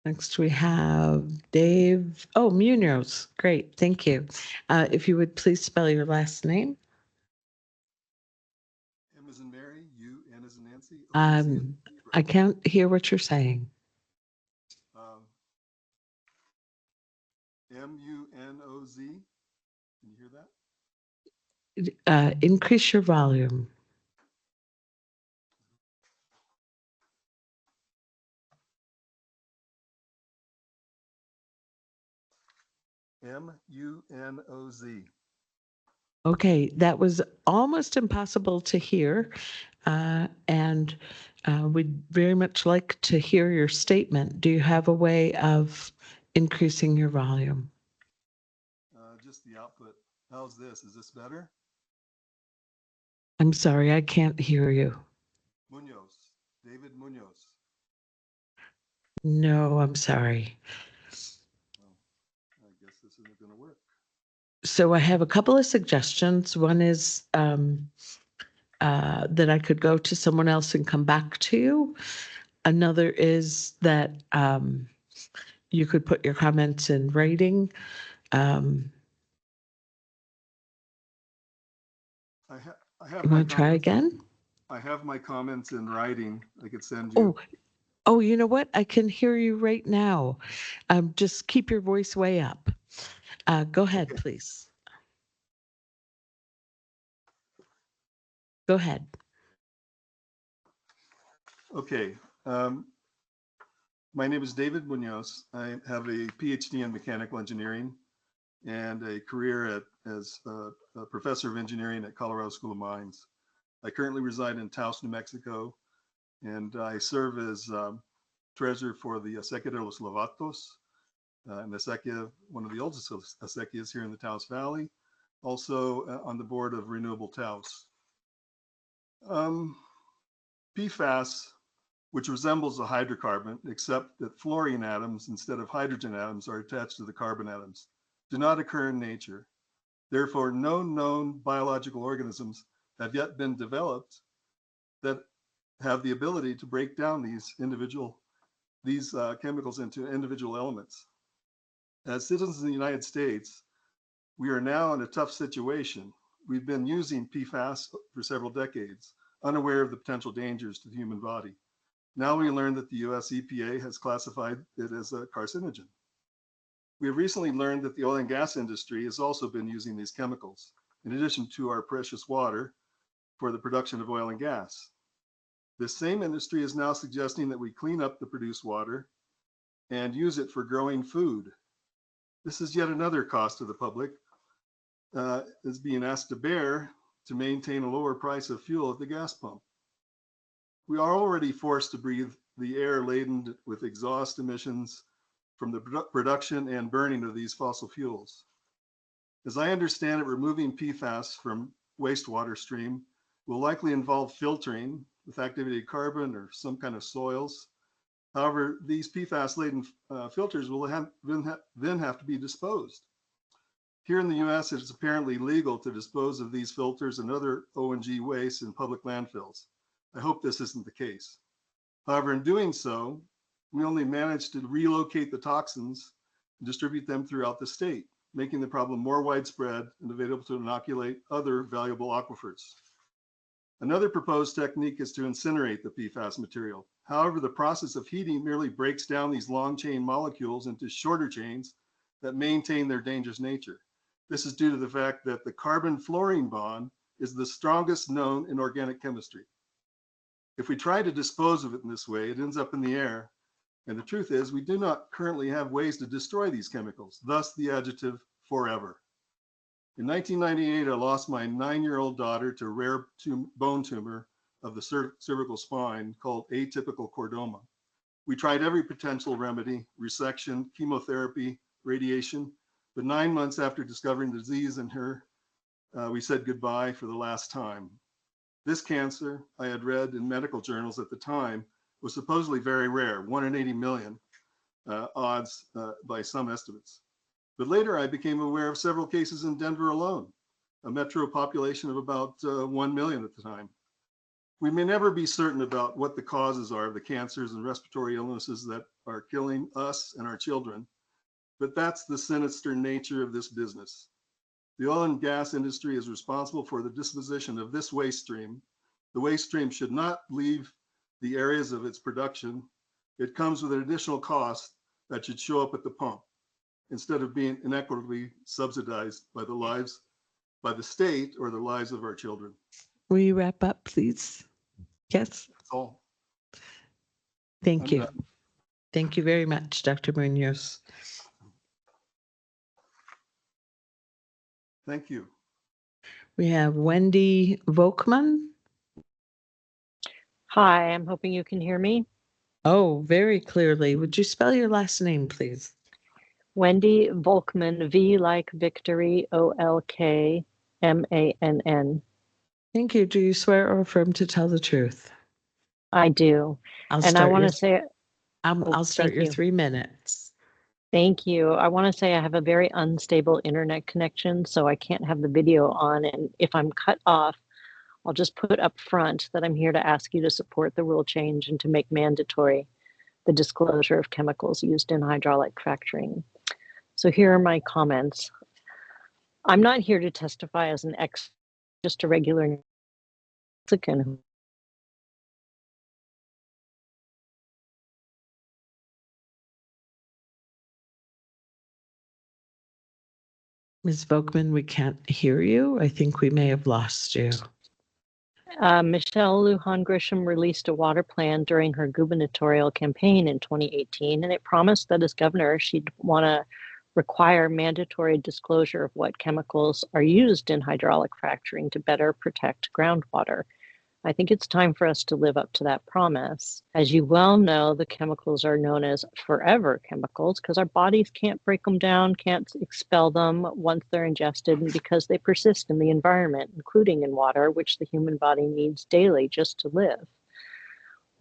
Next, we have Dave. Oh, Munoz. Great. Thank you. If you would please spell your last name. M as in Mary, U, N as in Nancy. O as in I can't hear what you're saying. Munoz. Can you hear that? Increase your volume. Munoz. Okay, that was almost impossible to hear, and we'd very much like to hear your statement. Do you have a way of increasing your volume? Just the output. How's this? Is this better? I'm sorry, I can't hear you. Munoz. David Munoz. No, I'm sorry. I guess this isn't going to work. So I have a couple of suggestions. One is that I could go to someone else and come back to you. Another is that you could put your comments in writing. I have You my want to try again? I have my comments in writing. I could send you. Oh, you know what? I can hear you right now. Just keep your voice way up. Go ahead, Okay. please. Go ahead. Okay. My name is David Munoz. I have a PhD in mechanical engineering and a career as a professor of engineering at Colorado School of Mines. I currently reside in Taos, New Mexico, and I serve as treasurer for the Acequia de los Lovatos, and Acequia, one of the oldest acequias here in the Taos Valley, also on the board of Renewable Taos. PFAS which resembles a hydrocarbon, except that fluorine atoms instead of hydrogen atoms are attached to the carbon atoms, do not occur in nature. Therefore, no known biological organisms have yet been developed that have the ability to break down these chemicals into individual elements. As citizens in the United States, we are now in a tough situation. We've been using PFAS for several decades, unaware of the potential dangers to the human body. Now we learn that the US EPA has classified it as a carcinogen. We have recently learned that the oil and gas industry has also been using these chemicals, in addition to our precious water, for the production of oil and gas. This same industry is now suggesting that we clean up the produced water and use it for growing food. This is yet another cost to the public is being asked to bear to maintain a lower price of fuel at the gas pump. We are already forced to breathe the air laden with exhaust emissions from the production and burning of these fossil fuels. As I understand it, removing PFAS from wastewater stream will likely involve filtering with activated carbon or some kind of soils. However, these PFAS-laden filters will then have to be disposed. Here in the US, it is apparently legal to dispose of these filters and other O&G waste in public landfills. I hope this isn't the case. However, in doing so, we only managed to relocate the toxins and distribute them throughout the state, making the problem more widespread and available to inoculate other valuable aquifers. Another proposed technique is to incinerate the PFAS material. However, the process of heating merely breaks down these long chain molecules into shorter chains that maintain their dangerous nature. This is due to the fact that the carbon-fluorine bond is the strongest known in organic chemistry. If we try to dispose of it in this way, it ends up in the air. And the truth is, we do not currently have ways to destroy these chemicals, thus the adjective forever. In 1998, I lost my 9-year-old daughter to a rare bone tumor of the cervical spine called atypical chordoma. We tried every potential remedy, resection, chemotherapy, radiation, but 9 months after discovering the disease in her, we said goodbye for the last time. This cancer, I had read in medical journals at the time, was supposedly very rare, 1 in 80 million odds by some estimates. But later I became aware of several cases in Denver alone, a metro population of about 1 million at the time. We may never be certain about what the causes are of the cancers and respiratory illnesses that are killing us and our children, but that's the sinister nature of this business. The oil and gas industry is responsible for the disposition of this waste stream. The waste stream should not leave the areas of its production. It comes with an additional cost that should show up at the pump instead of being inequitably subsidized by the state or the lives of our children. Will you wrap up, please? Yes. That's all. Thank I'm you. done. Thank you very much, Dr. Munoz. Thank you. We have Wendy Volkman. Hi, I'm hoping you can hear me. Oh, very clearly. Would you spell your last name, please? Wendy Volkman, V like Victory, Olkmann. Thank you. Do you swear or affirm to tell the truth? I do. I'll start your you. 3 minutes. Thank you. I want to say I have a very unstable internet connection, so I can't have the video on. And if I'm cut off, I'll just put up front that I'm here to ask you to support the rule change and to make mandatory the disclosure of chemicals used in hydraulic fracturing. So here are my comments. I'm not here to testify as an expert, just a regular Mexican. Ms. Volkman, we can't hear you. I think we may have lost you. Michelle Lujan Grisham released a water plan during her gubernatorial campaign in 2018, and it promised that as governor, she'd want to require mandatory disclosure of what chemicals are used in hydraulic fracturing to better protect groundwater. I think it's time for us to live up to that promise. As you well know, the chemicals are known as forever chemicals because our bodies can't break them down, can't expel them once they're ingested, and because they persist in the environment, including in water, which the human body needs daily just to live.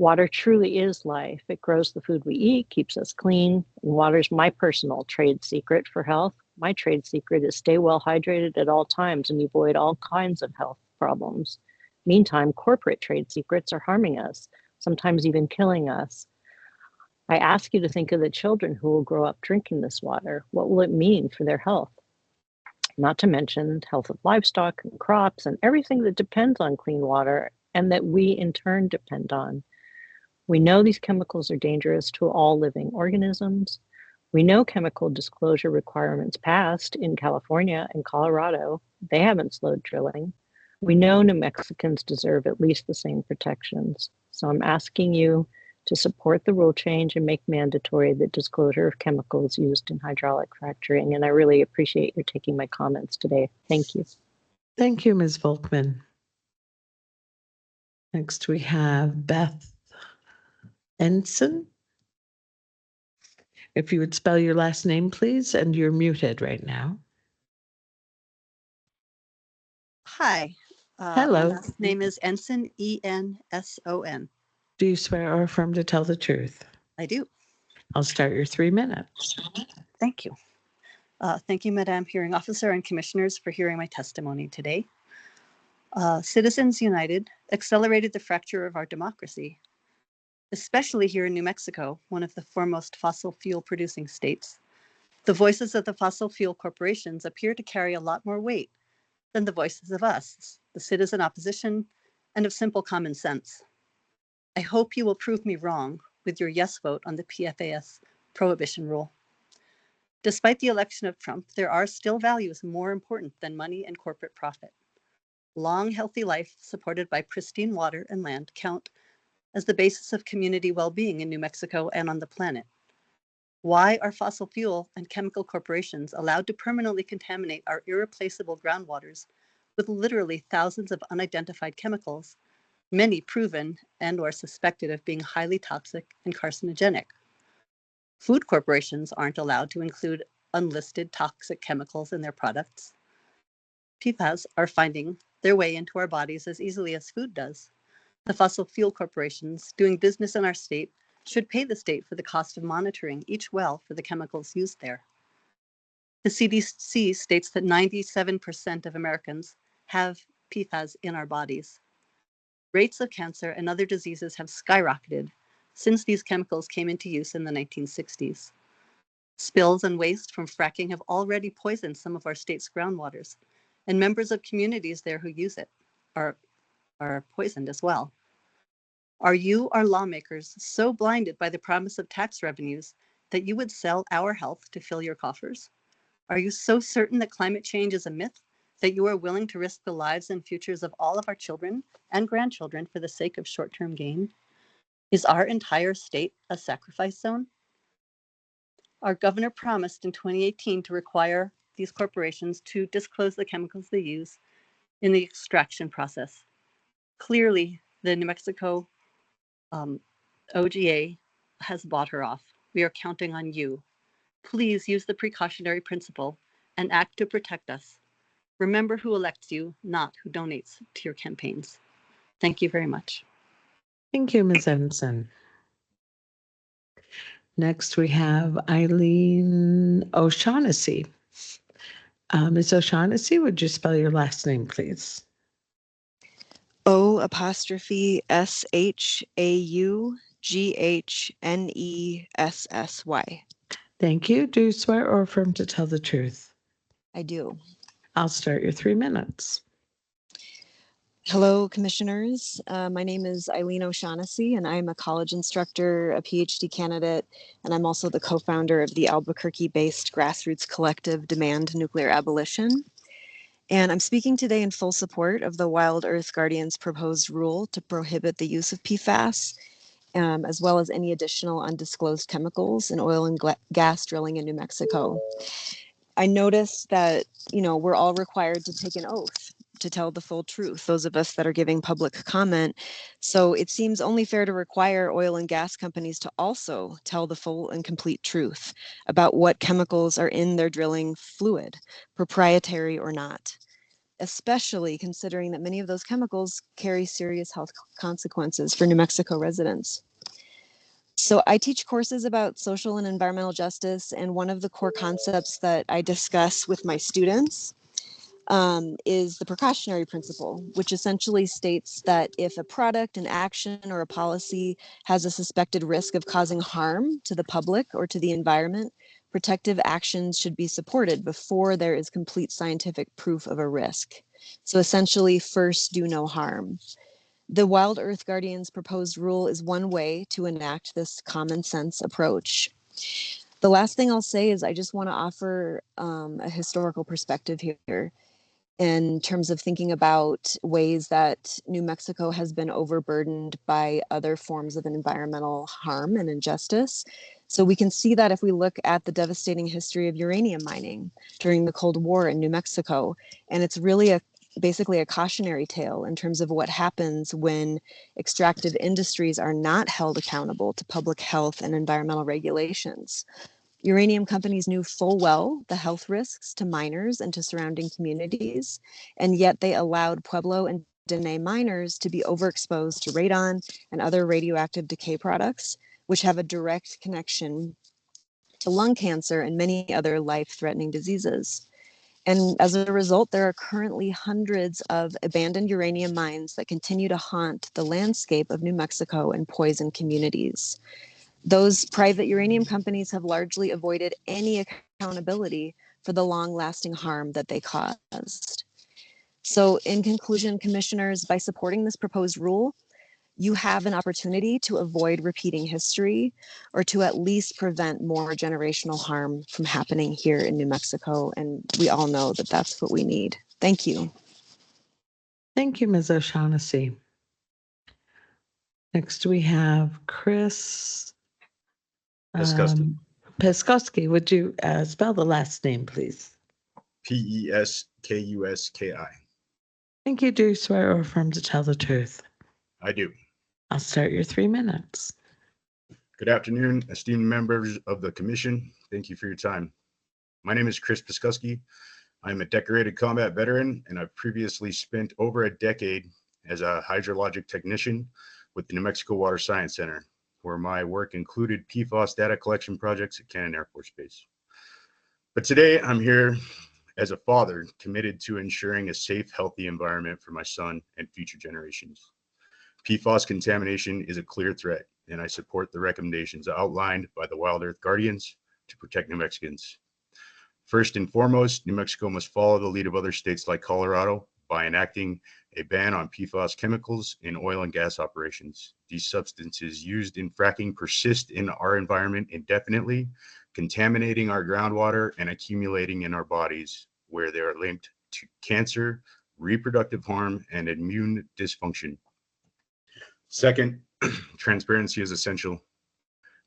Water truly is life. It grows the food we eat, keeps us clean. And water's my personal trade secret for health. My trade secret is stay well hydrated at all times and avoid all kinds of health problems. Meantime, corporate trade secrets are harming us, sometimes even killing us. I ask you to think of the children who will grow up drinking this water. What will it mean for their health? Not to mention health of livestock and crops and everything that depends on clean water and that we in turn depend on. We know these chemicals are dangerous to all living organisms. We know chemical disclosure requirements passed in California and Colorado. They haven't slowed drilling. We know New Mexicans deserve at least the same protections. So I'm asking you to support the rule change and make mandatory the disclosure of chemicals used in hydraulic fracturing. And I really appreciate your taking my comments today. Thank you. Thank you, Ms. Volkman. Next, we have Beth Ensign. If you would spell your last name, please, and you're muted right now. Hi. Hello. My last name is Enson, E-N-S-O-N. Do you swear or affirm to tell the truth? I do. I'll start your 3 minutes. Thank you. Thank you, Madam Hearing Officer and Commissioners, for hearing my testimony today. Citizens United accelerated the fracture of our democracy, especially here in New Mexico, one of the foremost fossil fuel producing states. The voices of the fossil fuel corporations appear to carry a lot more weight than the voices of us, the citizen opposition, and of simple common sense. I hope you will prove me wrong with your yes vote on the PFAS prohibition rule. Despite the election of Trump, there are still values more important than money and corporate profit. Long, healthy life supported by pristine water and land count as the basis of community well-being in New Mexico and on the planet. Why are fossil fuel and chemical corporations allowed to permanently contaminate our irreplaceable groundwaters with literally thousands of unidentified chemicals, many proven and or suspected of being highly toxic and carcinogenic? Food corporations aren't allowed to include unlisted toxic chemicals in their products. PFAS are finding their way into our bodies as easily as food does. The fossil fuel corporations doing business in our state should pay the state for the cost of monitoring each well for the chemicals used there. The CDC states that 97% of Americans have PFAS in our bodies. Rates of cancer and other diseases have skyrocketed since these chemicals came into use in the 1960s. Spills and waste from fracking have already poisoned some of our state's groundwaters, and members of communities there who use it are poisoned as well. Are you, our lawmakers, so blinded by the promise of tax revenues that you would sell our health to fill your coffers? Are you so certain that climate change is a myth that you are willing to risk the lives and futures of all of our children and grandchildren for the sake of short-term gain? Is our entire state a sacrifice zone? Our governor promised in 2018 to require these corporations to disclose the chemicals they use in the extraction process. Clearly, the New Mexico OGA has bought her off. We are counting on you. Please use the precautionary principle and act to protect us. Remember who elects you, not who donates to your campaigns. Thank you very much. Thank you, Ms. Ensign. Next, we have Eileen O'Shaughnessy. Ms. O'Shaughnessy, would you spell your last name, please? O'_SHAUGHNESSY. Thank you. Do you swear or affirm to tell the truth? I do. I'll start your 3 minutes. Hello, commissioners. My name is Eileen O'Shaughnessy, and I'm a college instructor, a PhD candidate, and I'm also the co-founder of the Albuquerque-based grassroots collective Demand Nuclear Abolition. And I'm speaking today in full support of the Wild Earth Guardian's proposed rule to prohibit the use of PFAS, as well as any additional undisclosed chemicals in oil and gas drilling in New Mexico. I noticed that, we're all required to take an oath to tell the full truth, those of us that are giving public comment. So it seems only fair to require oil and gas companies to also tell the full and complete truth about what chemicals are in their drilling fluid, proprietary or not. especially considering that many of those chemicals carry serious health consequences for New Mexico residents. So I teach courses about social and environmental justice, and one of the core concepts that I discuss with my students is the precautionary principle, which essentially states that if a product, an action, or a policy has a suspected risk of causing harm to the public or to the environment, protective actions should be supported before there is complete scientific proof of a risk. So essentially, first, do no harm. The Wild Earth Guardian's proposed rule is one way to enact this common sense approach. The last thing I'll say is I just want to offer a historical perspective here in terms of thinking about ways that New Mexico has been overburdened by other forms of environmental harm and injustice. So we can see that if we look at the devastating history of uranium mining during the Cold War in New Mexico, and it's really basically a cautionary tale in terms of what happens when extractive industries are not held accountable to public health and environmental regulations. Uranium companies knew full well the health risks to miners and to surrounding communities, and yet they allowed Pueblo and Dene miners to be overexposed to radon and other radioactive decay products, which have a direct connection to lung cancer and many other life-threatening diseases. And as a result, there are currently hundreds of abandoned uranium mines that continue to haunt the landscape of New Mexico and poison communities. Those private uranium companies have largely avoided any accountability for the long-lasting harm that they caused. So in conclusion, commissioners, by supporting this proposed rule, you have an opportunity to avoid repeating history or to at least prevent more generational harm from happening here in New Mexico. And we all know that that's what we need. Thank you. Thank you, Ms. O'Shaughnessy. Next, we have Chris Peskoski. Would you spell the last name, please? Peskuski. Thank you. Do you swear or affirm to tell the truth? I do. I'll start your 3 minutes. Good afternoon, esteemed members of the commission. Thank you for your time. My name is Chris Peskuski. I'm a decorated combat veteran, and I've previously spent over a decade as a hydrologic technician with the New Mexico Water Science Center, where my work included PFAS data collection projects at Cannon Air Force Base. But today I'm here as a father committed to ensuring a safe, healthy environment for my son and future generations. PFAS contamination is a clear threat, and I support the recommendations outlined by the Wild Earth Guardians to protect New Mexicans. First and foremost, New Mexico must follow the lead of other states like Colorado by enacting a ban on PFAS chemicals in oil and gas operations. These substances used in fracking persist in our environment indefinitely, contaminating our groundwater and accumulating in our bodies, where they are linked to cancer, reproductive harm, and immune dysfunction. Second, transparency is essential.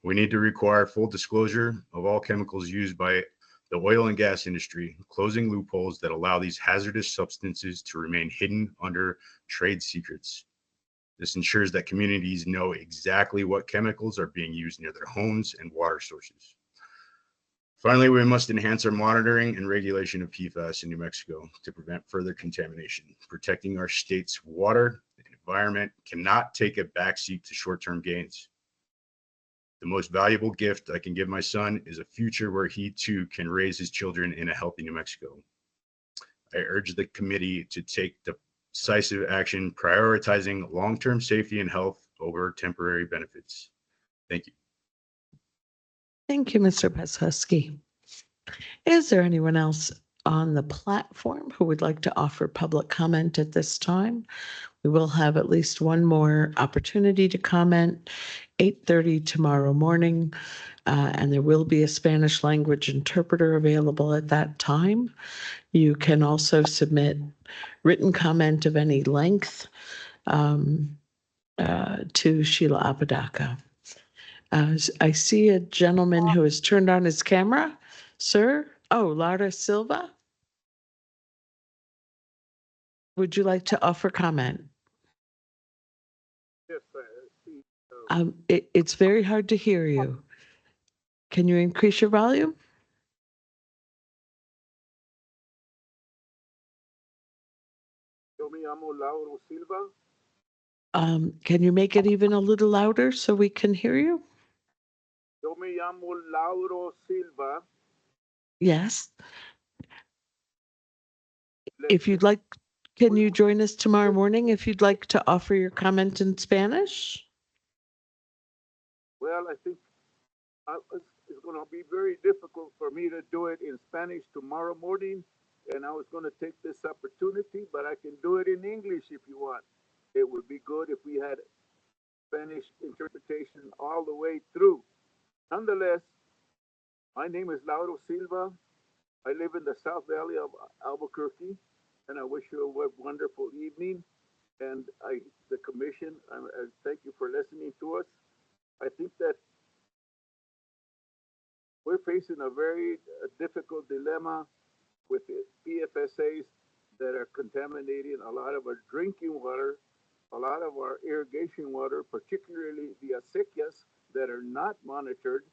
We need to require full disclosure of all chemicals used by the oil and gas industry, closing loopholes that allow these hazardous substances to remain hidden under trade secrets. This ensures that communities know exactly what chemicals are being used near their homes and water sources. Finally, we must enhance our monitoring and regulation of PFAS in New Mexico to prevent further contamination. Protecting our state's water and environment cannot take a backseat to short-term gains. The most valuable gift I can give my son is a future where he too can raise his children in a healthy New Mexico. I urge the committee to take decisive action, prioritizing long-term safety and health over temporary benefits. Thank you. Thank you, Mr. Peskoski. Is there anyone else on the platform who would like to offer public comment at this time? We will have at least one more opportunity to comment, 8:30 tomorrow morning, and there will be a Spanish language interpreter available at that time. You can also submit written comment of any length to Sheila Apodaca. I see a gentleman who has turned on his camera. Sir? Oh, Lara Silva? Would you like to offer comment? It's very hard to hear you. Can you increase your volume? Yo me llamo Lauro Silva. Can you make it even a little louder so we can hear you? Yo me llamo Lauro Silva. Yes. If you'd like, can you join us tomorrow morning if you'd like to offer your comment in Spanish? Well, I think it's going to be very difficult for me to do it in Spanish tomorrow morning, and I was going to take this opportunity, but I can do it in English if you want. It would be good if we had Spanish interpretation all the way through. Nonetheless, my name is Lauro Silva. I live in the South Valley of Albuquerque, and I wish you a wonderful evening. And the commission, I thank you for listening to us. I think that we're facing a very difficult dilemma with the PFAS that are contaminating a lot of our drinking water, a lot of our irrigation water, particularly the acequias that are not monitored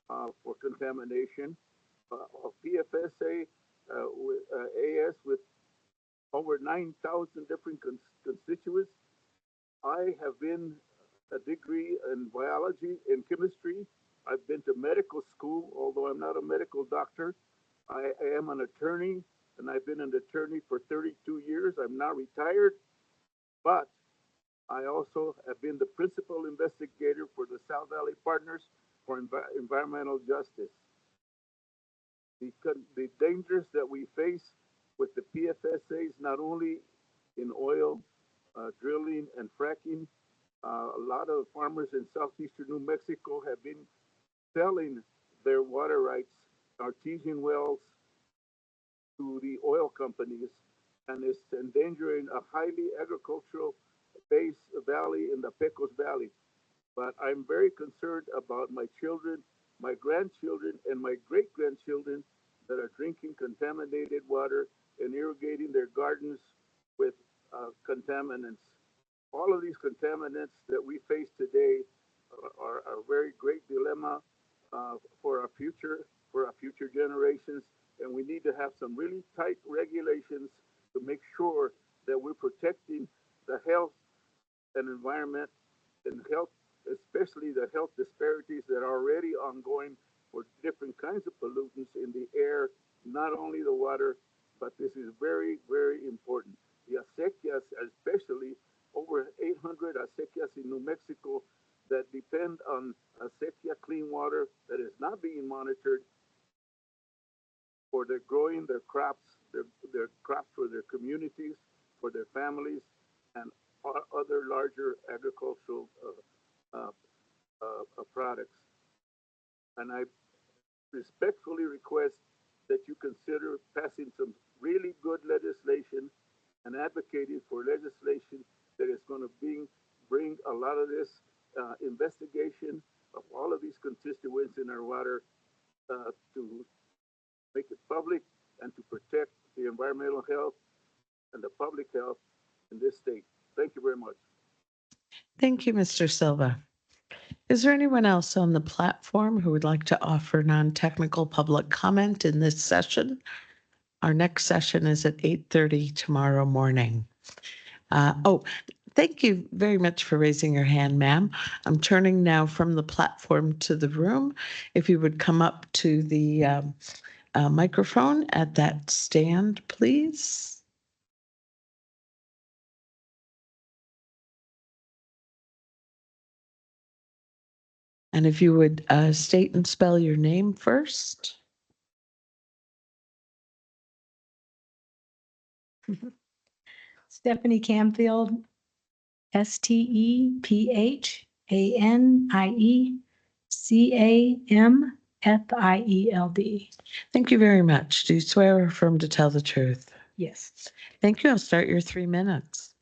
for contamination. Of PFSA with AS with over 9,000 different constituents. I have been a degree in biology and chemistry. I've been to medical school, although I'm not a medical doctor. I am an attorney, and I've been an attorney for 32 years. I'm now retired, but I also have been the principal investigator for the South Valley Partners for Environmental Justice. The dangers that we face with the PFAS, not only in oil, drilling, and fracking, a lot of farmers in southeastern New Mexico have been selling their water rights, artesian wells, to the oil companies, and it's endangering a highly agricultural based valley in the Pecos Valley. But I'm very concerned about my children, my grandchildren, and my great grandchildren that are drinking contaminated water and irrigating their gardens with contaminants. All of these contaminants that we face today are a very great dilemma for our future generations, and we need to have some really tight regulations to make sure that we're protecting the health and environment and health, especially the health disparities that are already ongoing for different kinds of pollutants in the air, not only the water, but this is very, very important. The acequias, especially over 800 acequias in New Mexico that depend on acequia clean water that is not being monitored for their growing their crops, their crops for their communities, for their families, and other larger agricultural products. And I respectfully request that you consider passing some really good legislation and advocating for legislation that is going to bring a lot of this investigation of all of these constituents in our water to make it public and to protect the environmental health and the public health in this state. Thank you very much. Thank you, Mr. Silva. Is there anyone else on the platform who would like to offer non-technical public comment in this session? Our next session is at 8:30 tomorrow morning. Thank you very much for raising your hand, ma'am. I'm turning now from the platform to the room. If you would come up to the microphone at that stand, please. And if you would state and spell your name first. Stephanie Camfield, STEPHANIE CAMFIELD. Thank you very much. Do you swear or affirm to tell the truth? Yes. Thank you. I'll start your 3 minutes.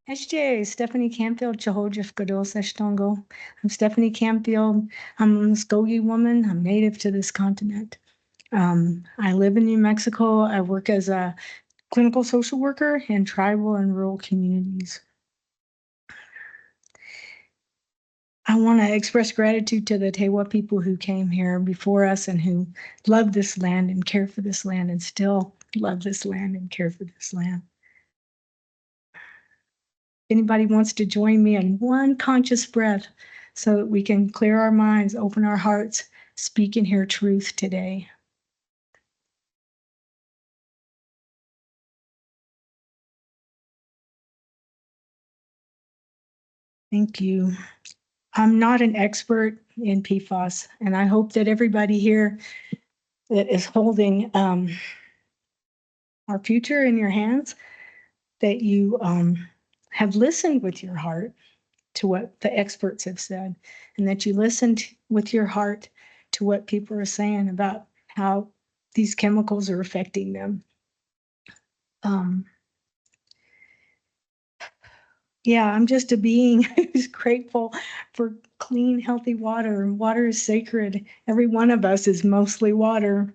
SJ, Stephanie Camfield, Chahojif Gados Eshtongo. I'm Stephanie Camfield. I'm a Muskogee woman. I'm native to this continent. I live in New Mexico. I work as a clinical social worker in tribal and rural communities. I want to express gratitude to the Tewa people who came here before us and who love this land and care for this land and still love this land and care for this land. anybody wants to join me in one conscious breath so that we can clear our minds, open our hearts, speak and hear truth today. Thank you. I'm not an expert in PFAS, and I hope that everybody here that is holding our future in your hands, that you have listened with your heart to what the experts have said, and that you listened with your heart to what people are saying about how these chemicals are affecting them. Yeah, I'm just a being who's grateful for clean, healthy water. And water is sacred. Every one of us is mostly water.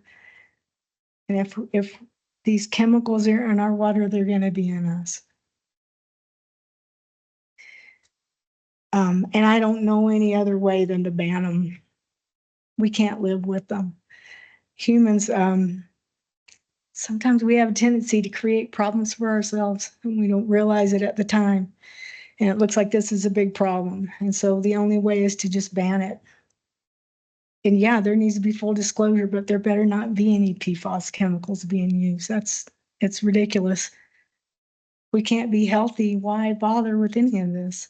And if these chemicals are in our water, they're going to be in us. And I don't know any other way than to ban them. We can't live with them. Humans, sometimes we have a tendency to create problems for ourselves, and we don't realize it at the time. And it looks like this is a big problem. And so the only way is to just ban it. And yeah, there needs to be full disclosure, but there better not be any PFAS chemicals being used. It's ridiculous. We can't be healthy. Why bother with any of this?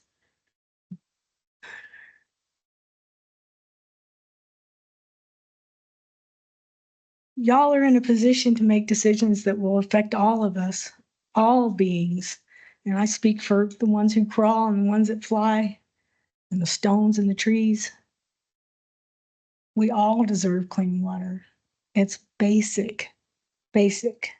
Y'all are in a position to make decisions that will affect all of us, all beings. And I speak for the ones who crawl and the ones that fly and the stones and the trees. We all deserve clean water. It's basic, basic.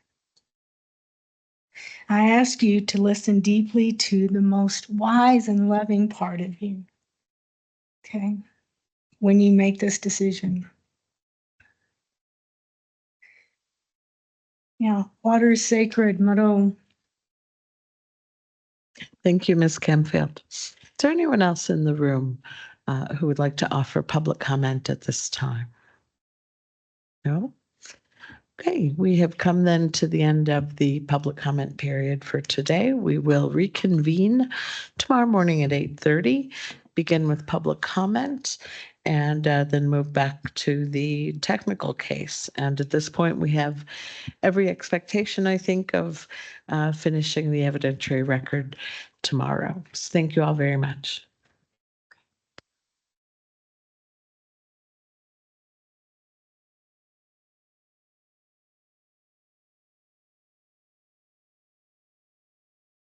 I ask you to listen deeply to the most wise and loving part of you, okay, when you make this decision. Yeah, water is sacred, Maro. Thank you, Ms. Camfield. Is there anyone else in the room who would like to offer public comment at this time? No? Okay, we have come then to the end of the public comment period for today. We will reconvene tomorrow morning at 8:30, begin with public comment, and then move back to the technical case. And at this point, we have every expectation, I think, of finishing the evidentiary record tomorrow. So thank you all very much.